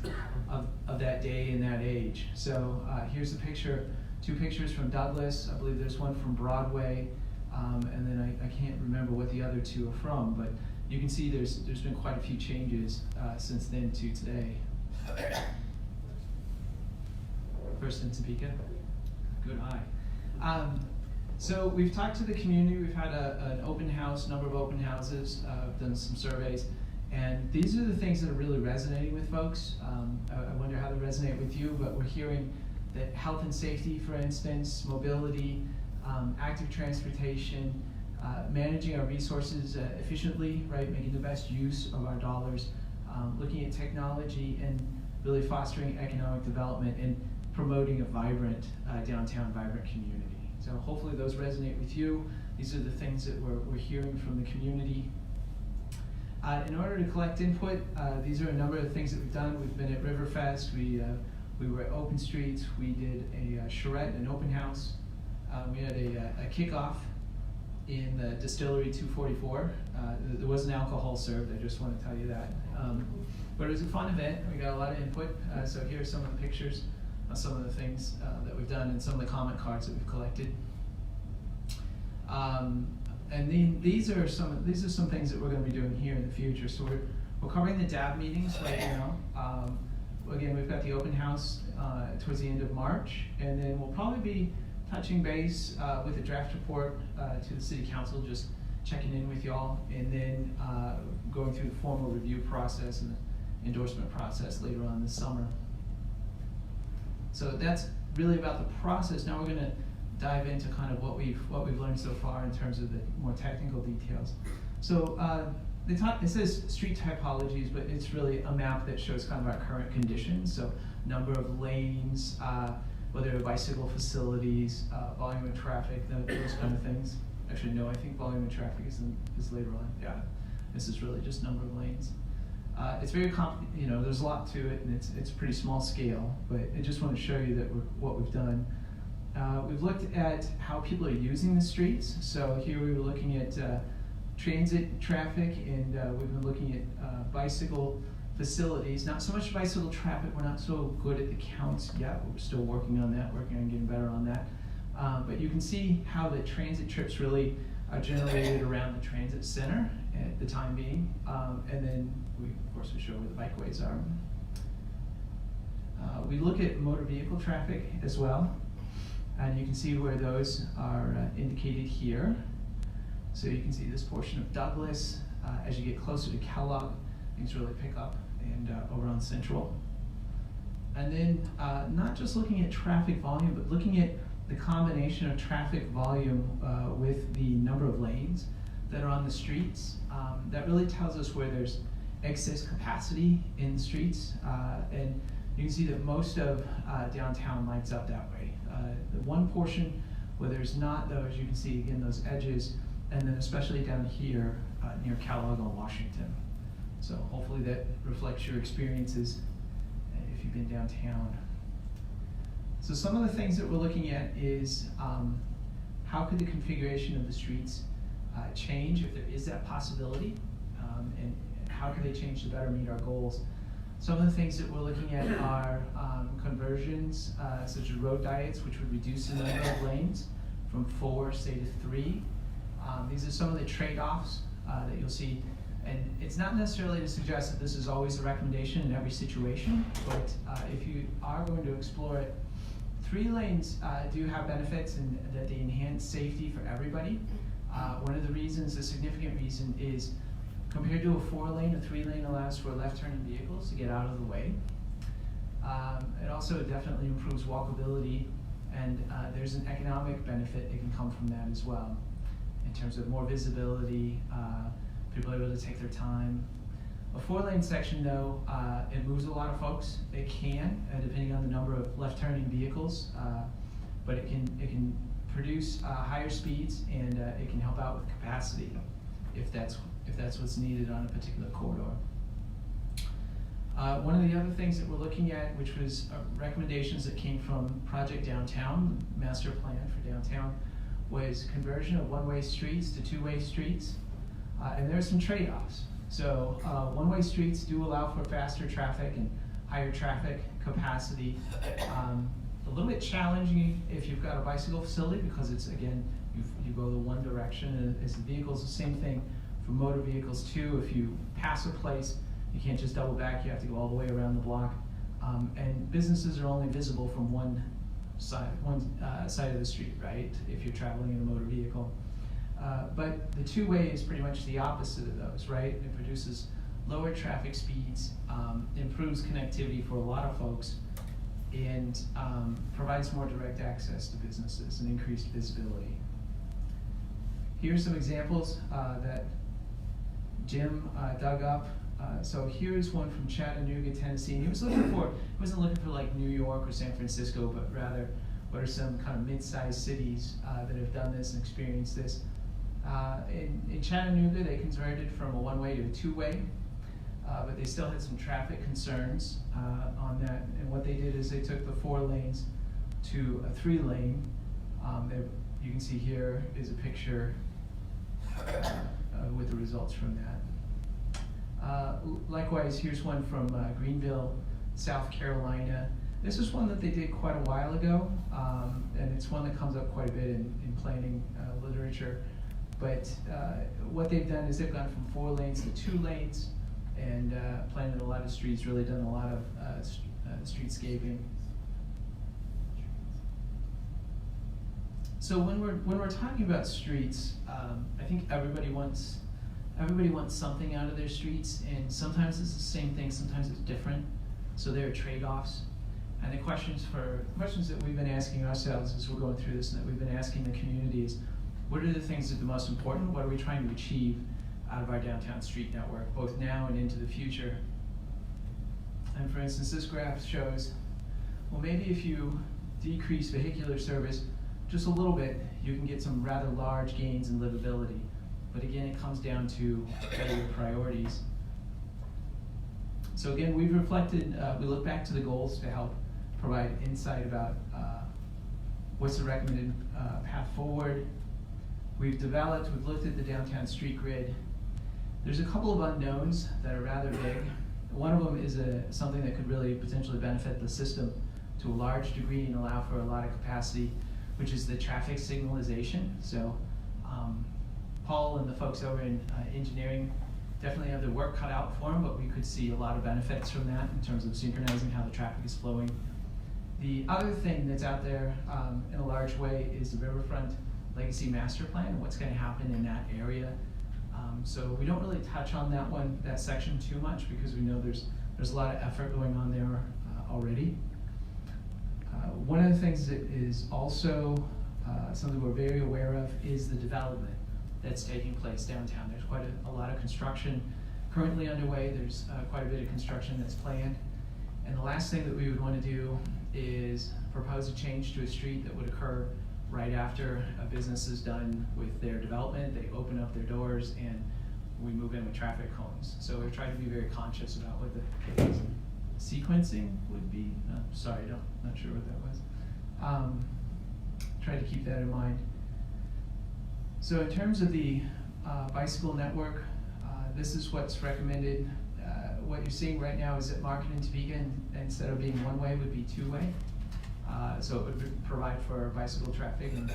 of that day and that age. So here's a picture, two pictures from Douglas. I believe there's one from Broadway, and then I can't remember what the other two are from, but you can see there's been quite a few changes since then to today. First in Topeka? Good eye. So we've talked to the community. We've had an open house, number of open houses, done some surveys, and these are the things that are really resonating with folks. I wonder how they resonate with you, but we're hearing that health and safety, for instance, mobility, active transportation, managing our resources efficiently, right, making the best use of our dollars, looking at technology, and really fostering economic development and promoting a vibrant downtown, vibrant community. So hopefully those resonate with you. These are the things that we're hearing from the community. In order to collect input, these are a number of things that we've done. We've been at Riverfest. We were at Open Streets. We did a charrette, an open house. We had a kickoff in the Distillery 244. There wasn't alcohol served, I just want to tell you that. But it was a fun event. We got a lot of input. So here are some of the pictures of some of the things that we've done and some of the comment cards that we've collected. And then these are some things that we're going to be doing here in the future. So we're covering the DAB meetings right now. Again, we've got the open house towards the end of March, and then we'll probably be touching base with a draft report to the City Council, just checking in with y'all, and then going through the formal review process and the endorsement process later on this summer. So that's really about the process. Now we're going to dive into kind of what we've learned so far in terms of the more technical details. So it says street typologies, but it's really a map that shows kind of our current conditions. So number of lanes, whether they're bicycle facilities, volume of traffic, those kind of things. Actually, no, I think volume of traffic is later on. Yeah, this is really just number of lanes. It's very there's a lot to it, and it's pretty small scale, but I just want to show you that what we've done. We've looked at how people are using the streets. So here we were looking at transit traffic, and we've been looking at bicycle facilities. Not so much bicycle traffic. We're not so good at the counts yet. We're still working on that, working on getting better on that. But you can see how the transit trips really are generated around the transit center at the time being. And then, of course, we show where the bikeways are. We look at motor vehicle traffic as well. And you can see where those are indicated here. So you can see this portion of Douglas. As you get closer to Kellogg, things really pick up, and over on Central. And then not just looking at traffic volume, but looking at the combination of traffic volume with the number of lanes that are on the streets. That really tells us where there's excess capacity in the streets. And you can see that most of downtown lights up that way. The one portion where there's not, though, as you can see, again, those edges, and then especially down here near Kellogg on Washington. So hopefully that reflects your experiences if you've been downtown. So some of the things that we're looking at is how could the configuration of the streets change if there is that possibility, and how can they change to better meet our goals. Some of the things that we're looking at are conversions, such as road diets, which would reduce the number of lanes from 4, say, to 3. These are some of the trade-offs that you'll see. And it's not necessarily to suggest that this is always a recommendation in every situation, but if you are going to explore it, 3 lanes do have benefits in that they enhance safety for everybody. One of the reasons, a significant reason, is compared to a 4-lane, a 3-lane allows for left-turning vehicles to get out of the way. It also definitely improves walkability, and there's an economic benefit that can come from that as well, in terms of more visibility, people are able to take their time. A 4-lane section, though, it moves a lot of folks. It can, depending on the number of left-turning vehicles, but it can produce higher speeds, and it can help out with capacity if that's what's needed on a particular corridor. One of the other things that we're looking at, which was recommendations that came from Project Downtown, master plan for downtown, was conversion of one-way streets to two-way streets, and there are some trade-offs. So one-way streets do allow for faster traffic and higher traffic capacity. A little bit challenging if you've got a bicycle facility, because it's, again, you go the one direction as the vehicles. The same thing for motor vehicles too. If you pass a place, you can't just double back, you have to go all the way around the block. And businesses are only visible from one side of the street, right? If you're traveling in a motor vehicle. But the two-way is pretty much the opposite of those, right? It produces lower traffic speeds, improves connectivity for a lot of folks, and provides more direct access to businesses and increased visibility. Here's some examples that Jim dug up. So here's one from Chattanooga, Tennessee. And he wasn't looking for like New York or San Francisco, but rather what are some kind of mid-sized cities that have done this and experienced this. In Chattanooga, they converted from a one-way to a two-way, but they still had some traffic concerns on that. And what they did is they took the 4 lanes to a 3-lane. You can see here is a picture with the results from that. Likewise, here's one from Greenville, South Carolina. This is one that they did quite a while ago, and it's one that comes up quite a bit in planning literature. But what they've done is they've gone from 4 lanes to 2 lanes, and planted a lot of streets, really done a lot of streetscaping. So when we're talking about streets, I think everybody wants something out of their streets, and sometimes it's the same thing, sometimes it's different. So there are trade-offs. And the questions that we've been asking ourselves as we're going through this, and that we've been asking the community is, what are the things that are the most important? What are we trying to achieve out of our downtown street network, both now and into the future? And for instance, this graph shows, well, maybe if you decrease vehicular service just a little bit, you can get some rather large gains in livability. But again, it comes down to what are your priorities. So again, we've reflected, we look back to the goals to help provide insight about what's the recommended path forward. We've looked at the downtown street grid. There's a couple of unknowns that are rather big. One of them is something that could really potentially benefit the system to a large degree and allow for a lot of capacity, which is the traffic signalization. So Paul and the folks over in engineering definitely have their work cut out for them, but we could see a lot of benefits from that in terms of synchronizing how the traffic is flowing. The other thing that's out there in a large way is the Riverfront Legacy Master Plan and what's going to happen in that area. So we don't really touch on that section too much, because we know there's a lot of effort going on there already. One of the things that is also something we're very aware of is the development that's taking place downtown. There's quite a lot of construction currently underway. There's quite a bit of construction that's planned. And the last thing that we would want to do is propose a change to a street that would occur right after a business is done with their development. They open up their doors and we move in with traffic cones. So we've tried to be very conscious about what the sequencing would be. Sorry, not sure what that was. Try to keep that in mind. So in terms of the bicycle network, this is what's recommended. What you're seeing right now is that Market and Topeka, instead of being one-way, would be two-way. So it would provide for bicycle traffic in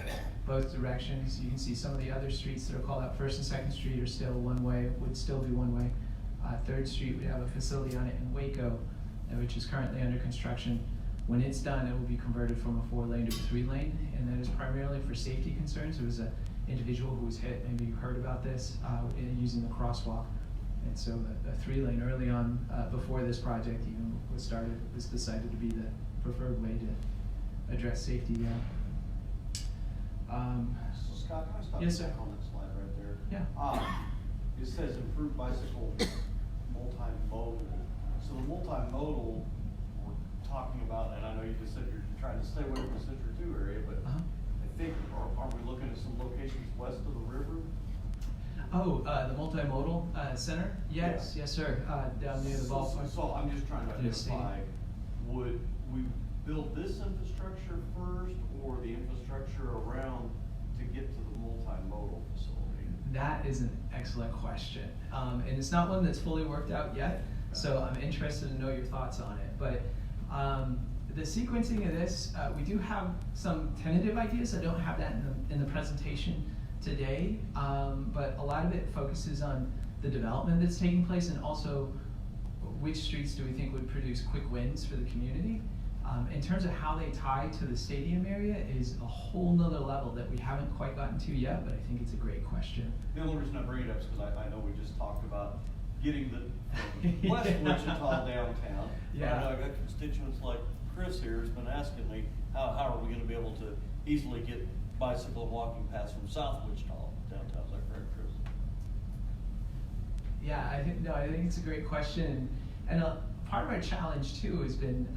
both directions. You can see some of the other streets that are called out, 1st and 2nd Street, are still one-way, would still be one-way. 3rd Street, we have a facility on it in Waco, which is currently under construction. When it's done, it will be converted from a 4-lane to a 3-lane, and that is primarily for safety concerns. There was an individual who was hit, maybe you heard about this, using the crosswalk. And so a 3-lane early on, before this project even was started, was decided to be the preferred way to address safety. So Scott, can I stop you Yes, sir. back on that slide right there? Yeah. It says improved bicycle multimodal. So the multimodal we're talking about, and I know you just said you're trying to stay away from the Century 2 area, but I think, aren't we looking at some locations west of the river? Oh, the multimodal center? Yes, yes, sir. Down near the ballpark. So I'm just trying to Near the stadium. identify, would we build this infrastructure first, or the infrastructure around to get to the multimodal facility? That is an excellent question. And it's not one that's fully worked out yet, so I'm interested to know your thoughts on it. But the sequencing of this, we do have some tentative ideas. I don't have that in the presentation today, but a lot of it focuses on the development that's taking place and also which streets do we think would produce quick wins for the community. In terms of how they tie to the stadium area is a whole nother level that we haven't quite gotten to yet, but I think it's a great question. The only reason I bring it up is because I know we just talked about getting the West Wichita downtown. Yeah. I know I got constituents like Chris here who's been asking me, how are we gonna be able to easily get bicycle and walking paths from South Wichita downtown? Is that correct, Chris? Yeah, I think it's a great question, and part of our challenge too has been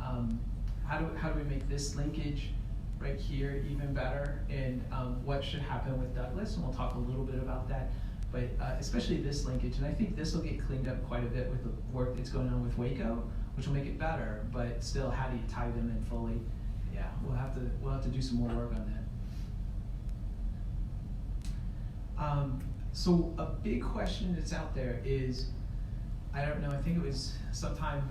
how do we make this linkage right here even better, and what should happen with Douglas, and we'll talk a little bit about that, but especially this linkage, and I think this will get cleaned up quite a bit with the work that's going on with Waco, which will make it better, but still, how do you tie them in fully? Yeah, we'll have to do some more work on that. So a big question that's out there is, I don't know, I think it was sometime,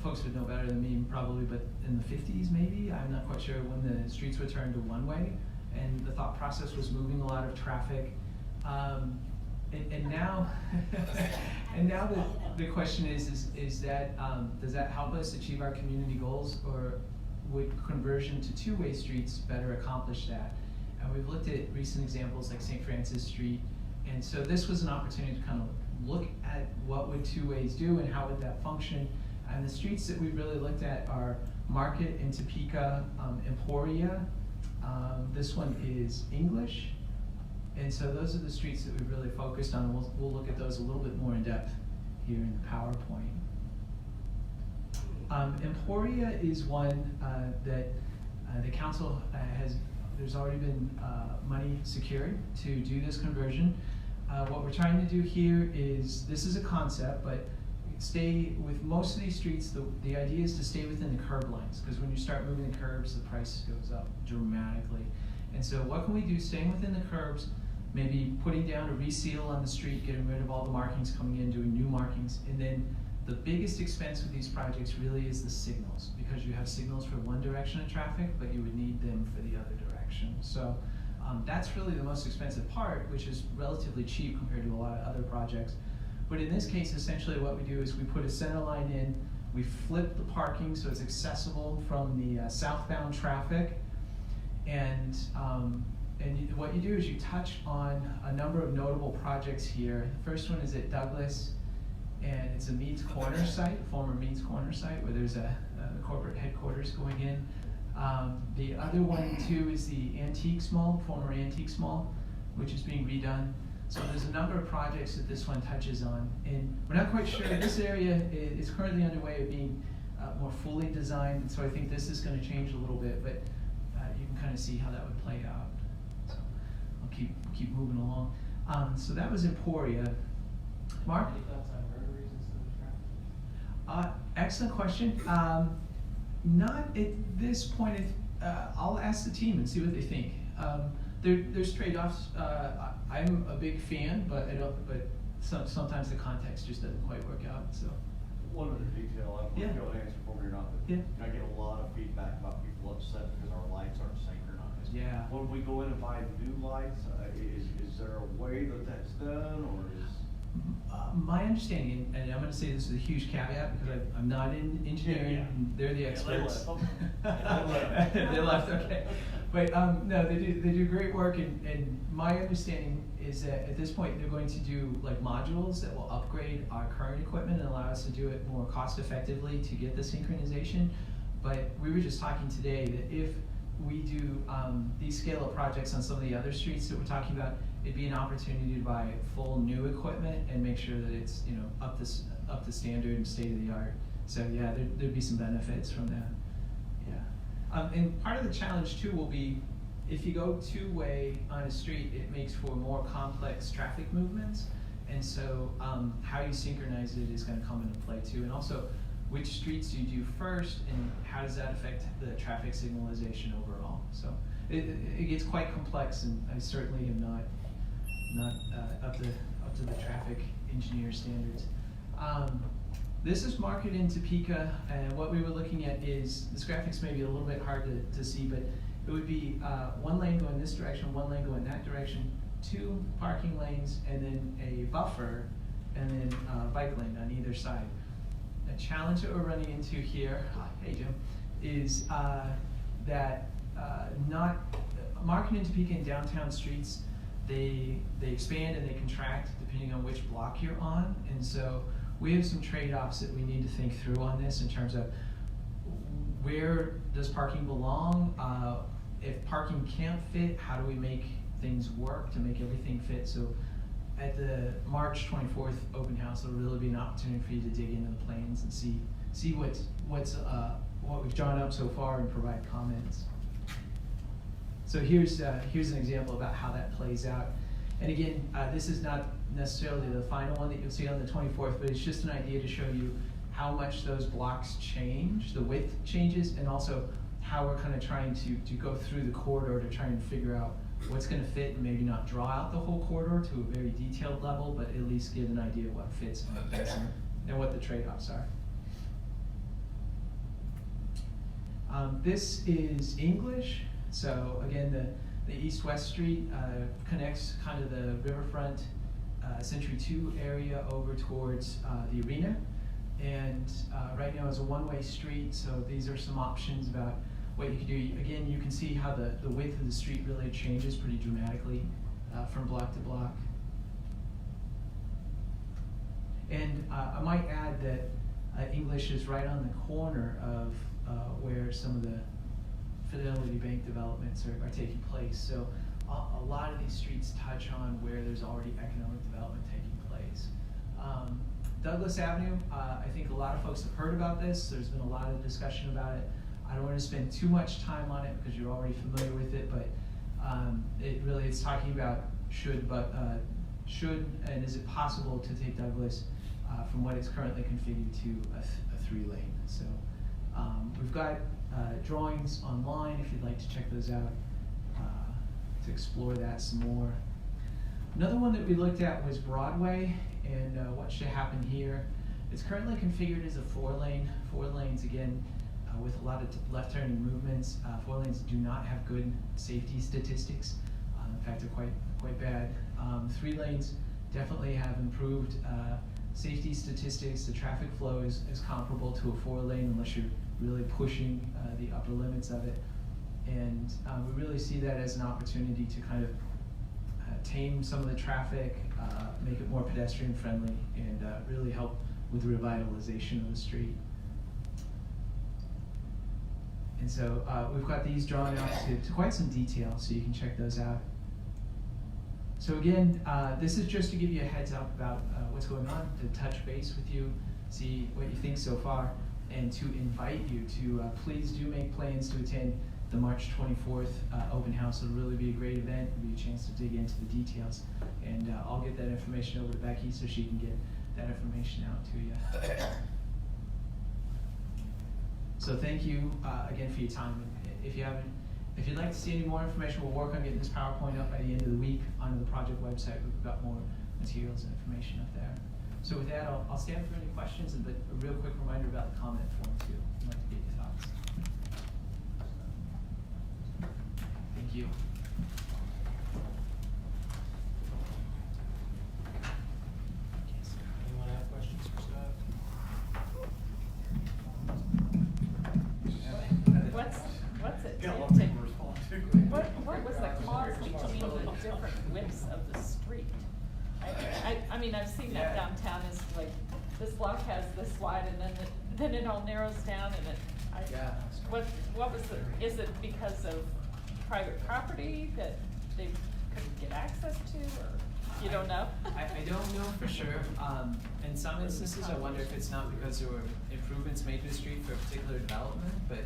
folks would know better than me probably, but in the 50s maybe, I'm not quite sure, when the streets were turned to one-way, and the thought process was moving a lot of traffic. And now, and now the question is that, does that help us achieve our community goals, or would conversion to two-way streets better accomplish that? And we've looked at recent examples like St. Francis Street, and so this was an opportunity to kind of look at what would two ways do and how would that function. And the streets that we really looked at are Market in Topeka, Emporia. This one is English. And so those are the streets that we've really focused on. We'll look at those a little bit more in depth here in the PowerPoint. Emporia is one that the council there's already been money secured to do this conversion. What we're trying to do here is, this is a concept, but stay with most of these streets, the idea is to stay within the curb lines, because when you start moving the curbs, the price goes up dramatically. And so what can we do staying within the curbs, maybe putting down a reseal on the street, getting rid of all the markings coming in, doing new markings, and then the biggest expense with these projects really is the signals, because you have signals for one direction of traffic, but you would need them for the other direction. So that's really the most expensive part, which is relatively cheap compared to a lot of other projects. But in this case, essentially what we do is we put a center line in, we flip the parking so it's accessible from the southbound traffic, and what you do is you touch on a number of notable projects here. The first one is at Douglas, and it's a Meads Corner site, former Meads Corner site, where there's a corporate headquarters going in. The other one too is the Antiques Mall, former Antiques Mall, which is being redone. So there's a number of projects that this one touches on, and we're not quite sure. This area is currently underway of being more fully designed, and so I think this is going to change a little bit, but you can kind of see how that would play out. So I'll keep moving along. So that was Emporia. Mark? Any thoughts on rotaries instead of traffic? Excellent question. Not at this point. I'll ask the team and see what they think. There's trade-offs. I'm a big fan, but sometimes the context just doesn't quite work out. So. One other detail, I don't know if you'll answer for me or not, but I get a lot of feedback about people upset because our lights aren't synchronized. Yeah. When we go in and buy new lights, is there a way that that's done, or is? My understanding, and I'm going to say this is a huge caveat because I'm not in engineering, and they're the experts. They left, okay. But no, they do great work, and my understanding is that at this point they're going to do like modules that will upgrade our current equipment and allow us to do it more cost effectively to get the synchronization. But we were just talking today that if we do these scale of projects on some of the other streets that we're talking about, it'd be an opportunity to buy full new equipment and make sure that it's up to standard and state of the art. So yeah, there'd be some benefits from that. Yeah, and part of the challenge too will be if you go two-way on a street, it makes for more complex traffic movements, and so how you synchronize it is going to come into play too, and also which streets do you do first, and how does that affect the traffic signalization overall? So it gets quite complex, and I certainly am not up to the traffic engineer standards. This is Market in Topeka, and what we were looking at is, this graphics may be a little bit hard to see, but it would be one lane going this direction, one lane going that direction, 2 parking lanes and then a buffer and then a bike lane on either side. The challenge that we're running into here, hey Jim, is that not Market and Topeka and downtown streets, they expand and they contract depending on which block you're on, and so we have some trade-offs that we need to think through on this in terms of where does parking belong? If parking can't fit, how do we make things work to make everything fit? So at the March 24th open house, there'll really be an opportunity for you to dig into the plans and see what we've drawn up so far and provide comments. So here's an example about how that plays out. And again, this is not necessarily the final one that you'll see on the 24th, but it's just an idea to show you how much those blocks change, the width changes, and also how we're kind of trying to go through the corridor to try and figure out what's going to fit and maybe not draw out the whole corridor to a very detailed level, but at least get an idea of what fits and what doesn't, and what the trade-offs are. This is English. So again, the east-west street connects kind of the riverfront Century 2 area over towards the arena. And right now it's a one-way street, so these are some options about what you can do. Again, you can see how the width of the street really changes pretty dramatically from block to block. And I might add that English is right on the corner of where some of the Fidelity Bank developments are taking place. So a lot of these streets touch on where there's already economic development taking place. Douglas Avenue, I think a lot of folks have heard about this. There's been a lot of discussion about it. I don't want to spend too much time on it because you're already familiar with it, but it's talking about should and is it possible to take Douglas from what it's currently configured to a 3-lane. So we've got drawings online if you'd like to check those out to explore that some more. Another one that we looked at was Broadway and what should happen here. It's currently configured as a 4-lane. 4 lanes, again, with a lot of left-turning movements. 4 lanes do not have good safety statistics. In fact, they're quite bad. 3 lanes definitely have improved safety statistics. The traffic flow is comparable to a 4-lane unless you're really pushing the upper limits of it. And we really see that as an opportunity to kind of tame some of the traffic, make it more pedestrian friendly, and really help with revitalization of the street. And so we've got these drawn out to quite some detail, so you can check those out. So again, this is just to give you a heads up about what's going on, to touch base with you, see what you think so far, and to invite you to please do make plans to attend the March 24th open house. It'll really be a great event. It'll be a chance to dig into the details. And I'll get that information over to Becky so she can get that information out to you. So thank you again for your time. If you'd like to see any more information, we'll work on getting this PowerPoint up by the end of the week onto the project website. We've got more materials and information up there. So with that, I'll stand for any questions, but a real quick reminder about the comment form too. I'd like to get your thoughts. Thank you. Anyone have questions for Scott? What's it Yeah, a lot take of to, people respond to. what was the cause between the different widths of the street? I mean, I've seen that downtown, is like, this block has this wide and then it all narrows down and what was is it because of private property that they couldn't get access to, or you don't know? I don't know for sure. In some instances, I wonder if it's not because there were improvements made to the street for a particular development, but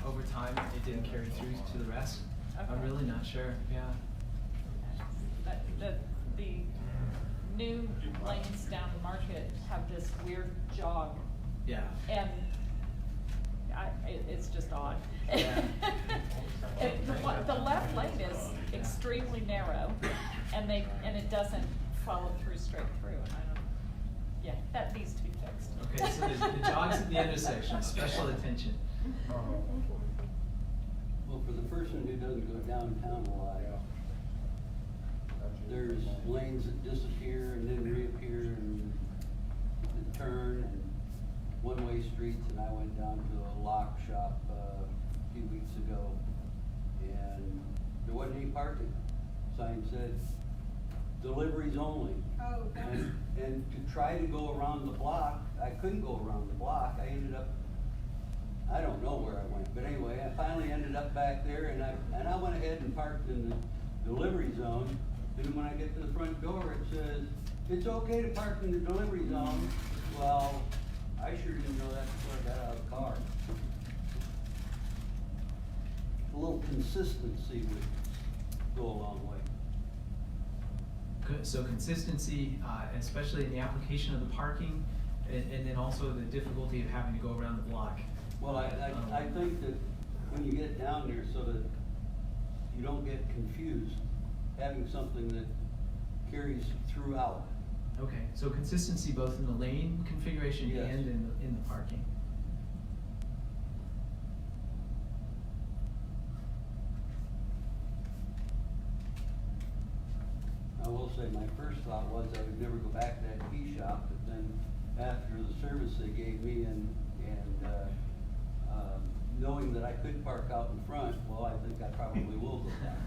over time it didn't carry through to the rest. Okay. I'm really not sure. Yeah. The new lanes down the Market have this weird jog. Yeah. And it's just odd. Yeah. The left lane is extremely narrow, and it doesn't follow through straight through, and that needs to be fixed. Okay, so the jogs at the intersection, special attention. Well, for the person who doesn't go downtown a lot, there's lanes that disappear and then reappear and turn and one-way streets, and I went down to a lock shop, a few weeks ago, and there wasn't any parking. Sign said, deliveries only. Oh, that's, And to try to go around the block, I couldn't go around the block, I ended up, I don't know where I went, but anyway, I finally ended up back there, and I went ahead and parked in the delivery zone, and when I get to the front door, it says, it's okay to park in the delivery zone. Well, I sure didn't know that before I got out of the car. A little consistency would go a long way. So consistency, especially in the application of the parking, and then also the difficulty of having to go around the block. Well, I think that when you get down there, so that you don't get confused, having something that carries throughout. Okay, so consistency both in the lane configuration Yes. and in the parking. I will say, my first thought was I would never go back to that key shop, but then after the service they gave me and knowing that I could park out in front, well, I think I probably will go back.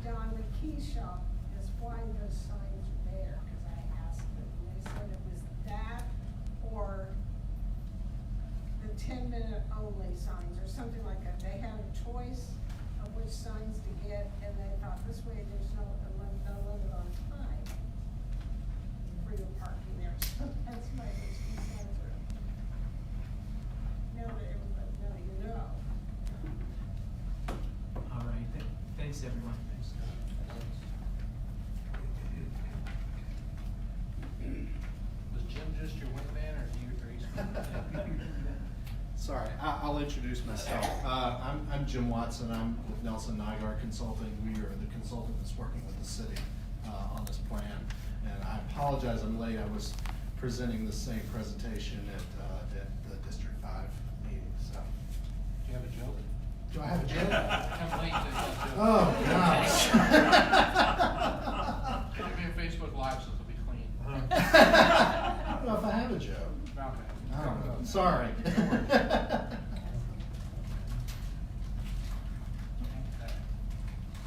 Don, the key shop is why those signs are there, cause I asked them, and they said it was that or the 10-minute only signs or something like that. They had a choice of which signs to get, and they thought this way there's no limit on time for your parking there, so that's why those key signs are. Now that everybody, now you know. All right, thanks everyone. Thanks. Was Jim just your wingman, or do you Sorry, I'll introduce myself. I'm Jim Watson. I'm with Nelson Nygaard Consulting. We are the consultant that's working with the city on this plan. And I apologize, I'm late. I was presenting the same presentation at the District 5 meeting, so. Do you have a joke? Do I have a joke? I'm late to that joke. Oh, gosh. It'll be a Facebook Live, so it'll be clean. I don't know if I have a joke. Okay. I don't know. Sorry. You have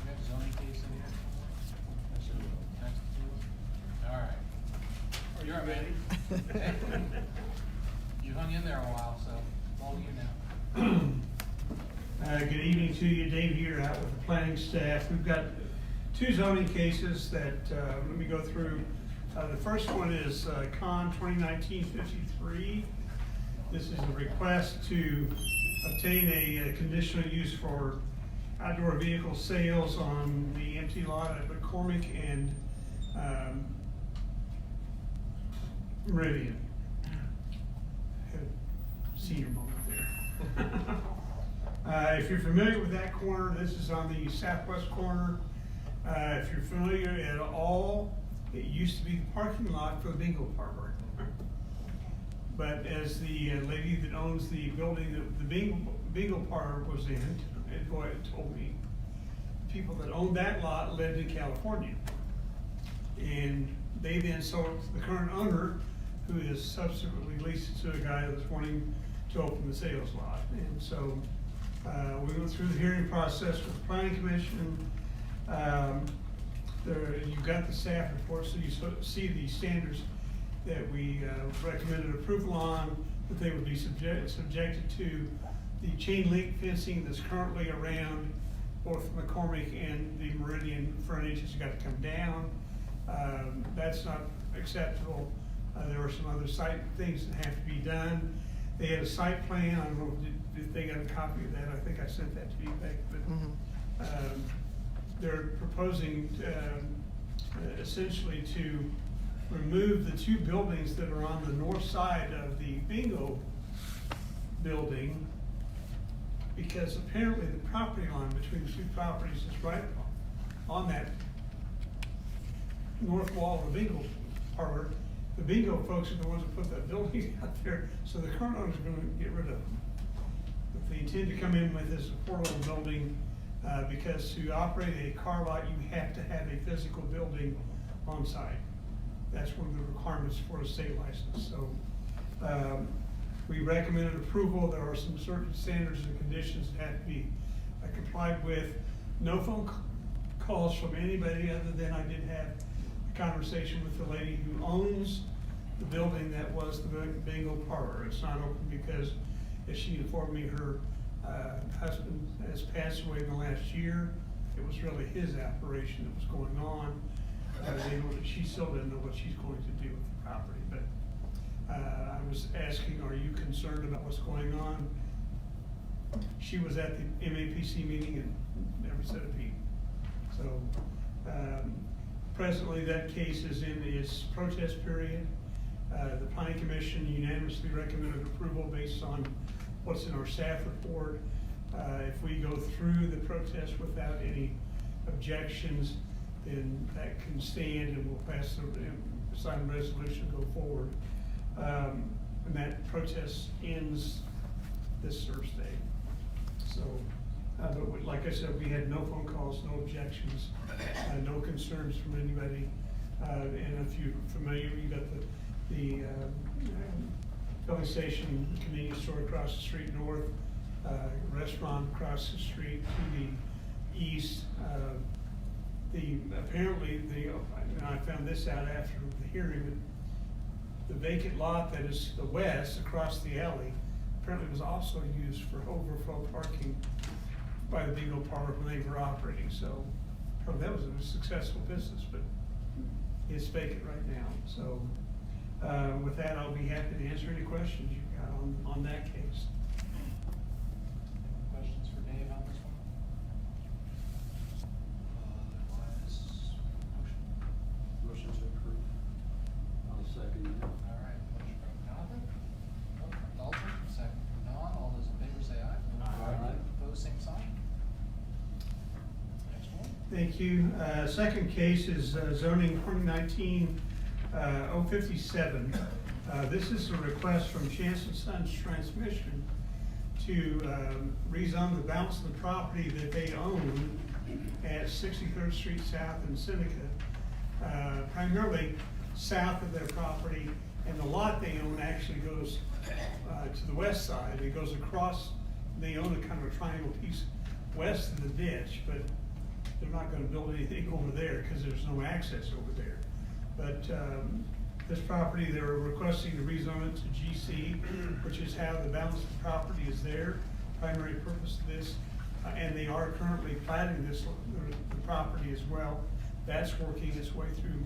a zoning case in here? Next to it? All right. Oh, you're ready? You hung in there a while, so all you now. Good evening to you, Dave here out with the planning staff. We've got two zoning cases that, let me go through. The first one is Con 2019-53. This is a request to obtain a conditional use for outdoor vehicle sales on the empty lot at McCormick and Meridian. Had a senior moment there. If you're familiar with that corner, this is on the southwest corner. If you're familiar at all, it used to be the parking lot for the bingo parlor. But as the lady that owns the building that the bingo parlor was in, had told me, people that owned that lot lived in California. And they then sold it to the current owner, who is subsequently leased it to a guy that's wanting to open the sales lot. And so we went through the hearing process with the planning commission. You've got the staff report, so you see the standards that we recommended approval on, that they would be subjected to the chain link fencing that's currently around both McCormick and the Meridian frontage has got to come down. That's not acceptable. There were some other site things that have to be done. They had a site plan. I don't know if they got a copy of that. I think I sent that to you back, but they're proposing essentially to remove the two buildings that are on the north side of the bingo building, because apparently the property line between the two properties is right on that north wall of the bingo parlor. The bingo folks are the ones that put that building out there, so the current owner's gonna get rid of them. But they intend to come in with this affordable building because to operate a car lot, you have to have a physical building on site. That's one of the requirements for a state license, so, we recommended approval. There are some certain standards and conditions that have to be complied with. No phone calls from anybody other than I did have a conversation with the lady who owns the building that was the bingo parlor. It's not open because, as she informed me, her husband has passed away in the last year. It was really his operation that was going on. She still didn't know what she's going to do with the property, but I was asking, are you concerned about what's going on? She was at the MAPC meeting and never said a peep. So presently that case is in its protest period. The Planning Commission unanimously recommended approval based on what's in our staff report. If we go through the protest without any objections, then that can stand and we'll pass the sign the resolution, go forward. And that protest ends this Thursday. So, but like I said, we had no phone calls, no objections, no concerns from anybody. And if you're familiar, you got the filling station, convenience store across the street north, restaurant across the street to the east. Apparently, and I found this out after the hearing, the vacant lot that is to the west across the alley apparently was also used for overflow parking by the bingo parlor when they were operating. So that was a successful business, but it's vacant right now. So with that, I'll be happy to answer any questions you've got on that case. Questions for Dave on this one? Otherwise, Motion to approve. I'll second that. all right, motion from Jonathan, vote from Dalton, second from Don. All those in favor say aye. Aye. Opposed, same sign. Next one. Thank you. Second case is zoning 2019-057. This is a request from Chance and Sons Transmission to rezone the balance of the property that they own at 63rd Street South in Seneca, primarily south of their property, and the lot they own actually goes to the west side. It goes across, they own a kind of a triangle piece west of the ditch, but they're not gonna build anything over there because there's no access over there. But this property, they're requesting to rezone it to GC, which is how the balance of the property is their primary purpose of this. And they are currently platting the property as well. That's working its way through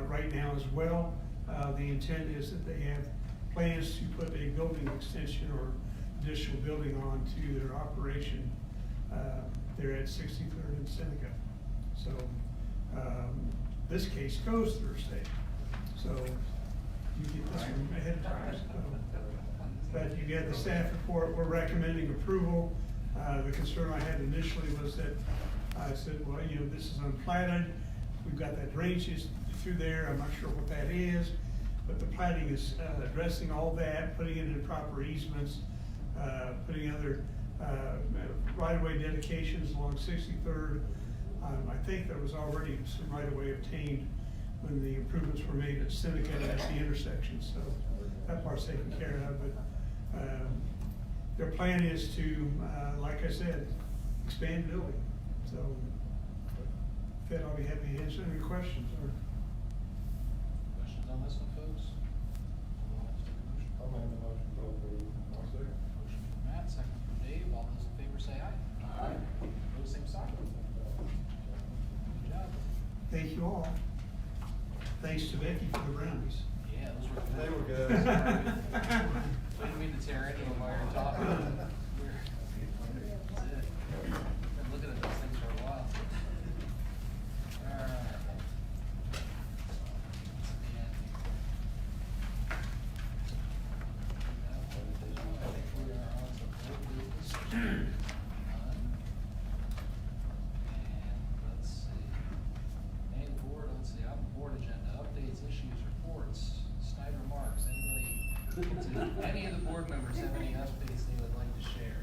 right now as well. The intent is that they have plans to put a building extension or additional building on to their operation. They're at 63rd and Seneca. So this case goes Thursday. So you get this one ahead of time. But you get the staff report. We're recommending approval. The concern I had initially was that I said, well, you know, this is unplatted. We've got that drainage through there. I'm not sure what that is. But the platting is addressing all that, putting it in proper easements, putting other right-of-way dedications along 63rd. I think there was already some right-of-way obtained when the improvements were made at Seneca at the intersection, so that part's taken care of. But their plan is to, like I said, expand the building. So, if that, I'll be happy to answer any questions. Or Questions on this one, folks? I'll make the motion to approve. I'll second. Motion from Matt, second from Dave. All those in favor say aye. Aye. Opposed, same sign. Good job. thank you all. Thanks to Becky for the brownies. Yeah, those were good. They were good. Didn't mean to tear into them while you're talking. That's it. Been looking at those things for a while. Alright. I think we are on to board business. And let's see. Name the board, let's see, on the board agenda, updates, issues, reports, Snyder Marks, anybody, any of the board members have any updates they would like to share?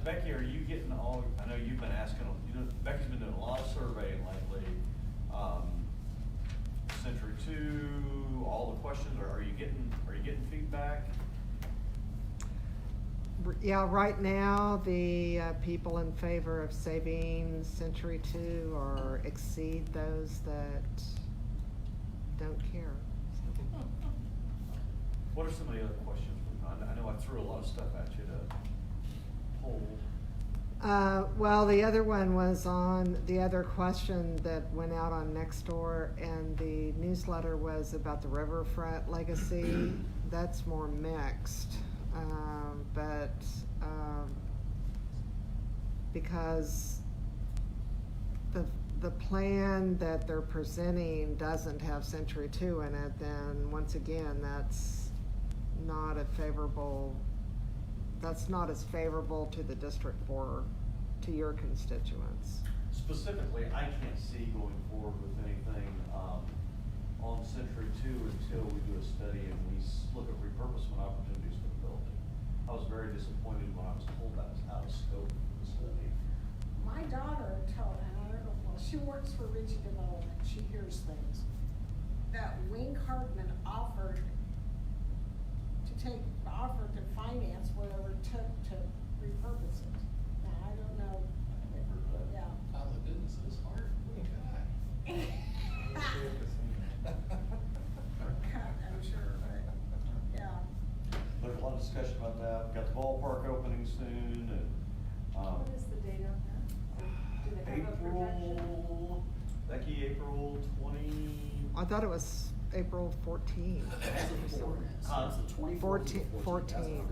Becky, are you getting all, I know you've been asking, Becky's been doing a lot of surveying lately. Century 2, all the questions, are you getting feedback? Yeah, right now, the people in favor of saving Century 2 or exceed those that don't care. What are some of the other questions? I know I threw a lot of stuff at you to hold. Well, the other one was on, the other question that went out on Nextdoor, and the newsletter was about the riverfront legacy. That's more mixed, because the plan that they're presenting doesn't have Century 2 in it, then once again, that's not a favorable, that's not as favorable to the District 4, to your constituents. Specifically, I can't see going forward with anything on Century 2 until we do a study and we look at repurposement opportunities for the building. I was very disappointed when I was told that was out of scope for the study. My daughter told, and I don't know, well, she works for Ritchie Development, she hears things, that Wink Hardman offered to finance whatever it took to repurpose it. Now, I don't know. Yeah. How the business is hard, I'm sure, but, yeah. There's a lot of discussion about that. We've got the ballpark opening soon and, What is the date on that? Do they have a projection? April, Becky, April 20. I thought it was April 14. That's the 4th. So it's the 24th. 14. 14.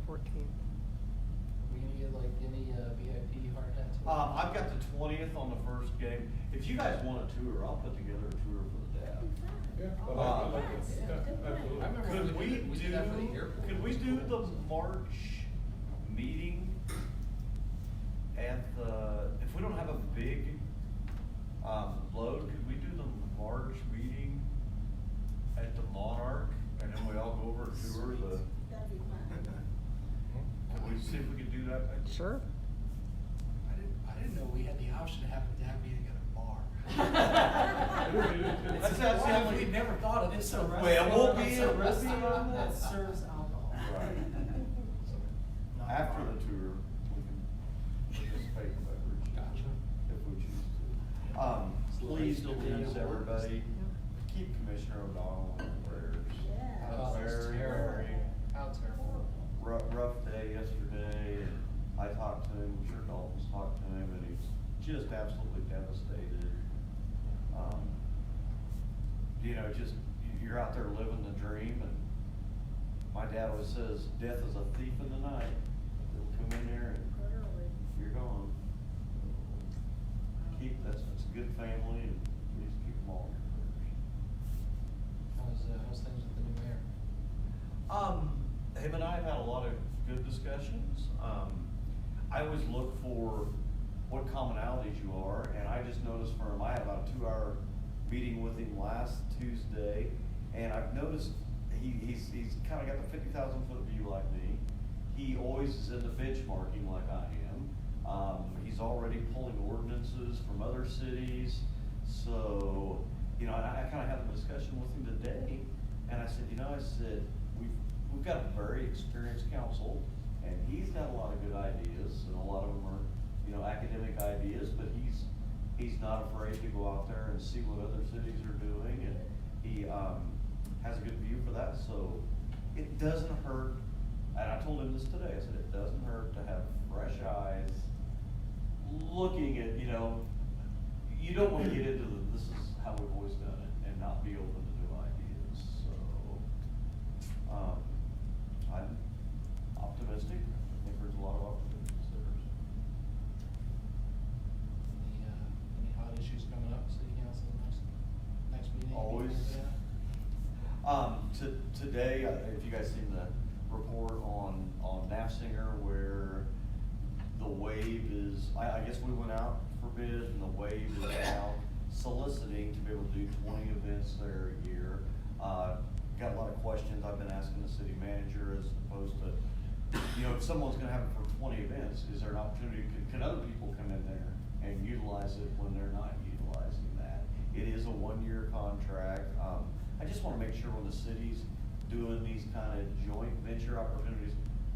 14. We gonna get like any VIP hard hats? I've got the 20th on the first game. If you guys want a tour, I'll put together a tour for the dad. Yeah, I like it. Yeah, absolutely. I remember Could when we did that for the airport. Could we do the March meeting at the, if we don't have a big load, could we do the March meeting at the Monarch, and then we all go over and tour the? That'd be fun. Can we see if we could do that? Sure. I didn't know we had the option of having that meeting at a bar. That's We never thought of this. Well, we'll be in, That serves alcohol. Right. After the tour, we can participate in beverage. Gotcha. If we choose to. Please, everybody, keep Commissioner O'Donnell in prayers. Yeah. Oh, that's Very, terrible. very How terrible. rough day yesterday, and I talked to him, I'm sure Dalton's talked to him, and he's just absolutely devastated. Just, you're out there living the dream, and my dad always says, death is a thief in the night. It'll come in there and Literally. you're gone. That's a good family, and please keep them all in your prayers. How's things with the new mayor? Him and I have had a lot of good discussions. I always look for what commonalities you are, and I just noticed for him, I had about a 2-hour meeting with him last Tuesday, and I've noticed he's kind of got the 50,000-foot view like me. He always is into benchmarking like I am. He's already pulling ordinances from other cities. So, I kind of had a discussion with him today, and I said, we've got a very experienced council, and he's got a lot of good ideas, and a lot of them are, academic ideas, but he's not afraid to go out there and see what other cities are doing, and he has a good view for that. So it doesn't hurt, and I told him this today, I said it doesn't hurt to have fresh eyes looking at, you don't want to get into this is how we've always done it and not be open to new ideas. So I'm optimistic. I think there's a lot of opportunities there. Any hot issues coming up, city council, next meeting? Always. Today, if you guys seen the report on Nafsinger, where the wave is, I guess we went out for bid, and the wave is now soliciting to be able to do 20 events there a year. Got a lot of questions I've been asking the city manager as opposed to you know, if someone's gonna have it for 20 events, is there an opportunity, can other people come in there and utilize it when they're not utilizing that? It is a 1-year contract. I just wanna make sure when the city's doing these kind of joint venture opportunities,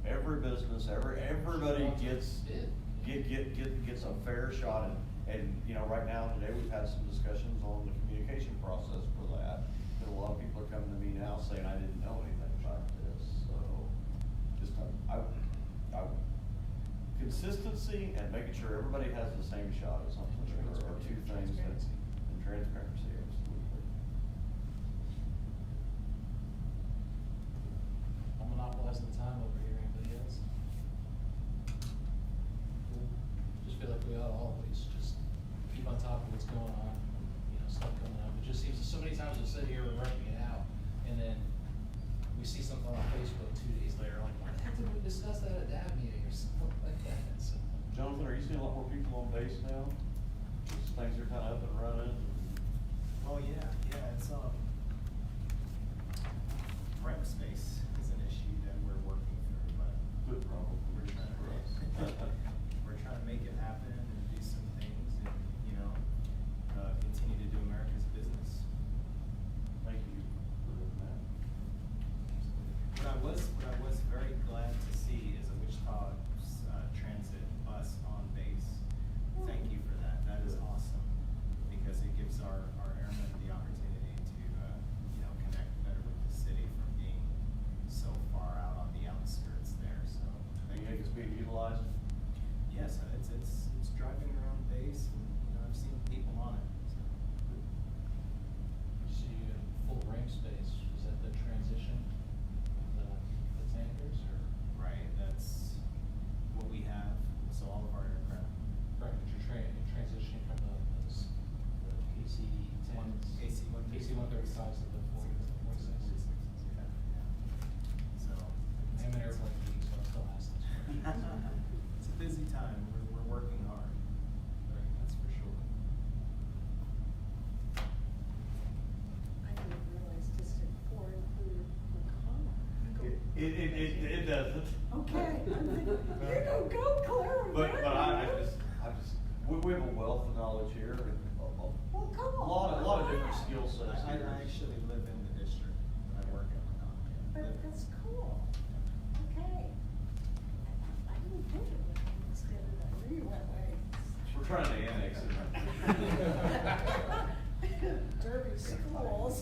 every business, everybody gets a fair shot at. And, you know, right now, today, we've had some discussions on the communication process for that. And a lot of people are coming to me now saying, I didn't know anything about this, so just, consistency and making sure everybody has the same shot at something are two things that, and transparency, absolutely. I'm monopolizing the time over here, anybody else? Cool. Just feel like we ought to always just keep on top of what's going on, you know, stuff coming up. It just seems that so many times we'll sit here, we're working it out, and then we see something on Facebook 2 days later, like, why the heck did we discuss that at a DAB meeting or something like that? So, Jonathan, are you seeing a lot more people on base now? Just things are kind of up and running? Oh, yeah, it's, rent space is an issue that we're working through, but. Good problem. We're trying to make it happen and do some things and, you know, continue to do America's business. Thank you for doing that. What I was very glad to see is a Wichita Transit bus on base. Thank you for that. That is awesome because it gives our airmen the opportunity to, you know, connect better with the city from being so far out on the outskirts there. So Do you think it's being utilized? yes, it's driving around base, and you know I've seen people on it. So. you see full range space, is that the transition, the tankers, or? Right, that's what we have. So all of our aircraft. Right, but you're transitioning from the KC-10s. KC-135s to the 46s. Yeah. So. I'm an airplane geek, so I'll still ask this question. It's a busy time. We're working hard. Right, that's for sure. I didn't realize District 4 included Macomb. It doesn't. Okay, I'm thinking, you go Clara. But I just, we have a wealth of knowledge here, and Well, come a on. lot of different skill sets I here. actually live in the district, but I work at Macomb. But that's cool. Okay. I didn't think it was extended, I knew you went away. We're trying to annex it. Derby schools.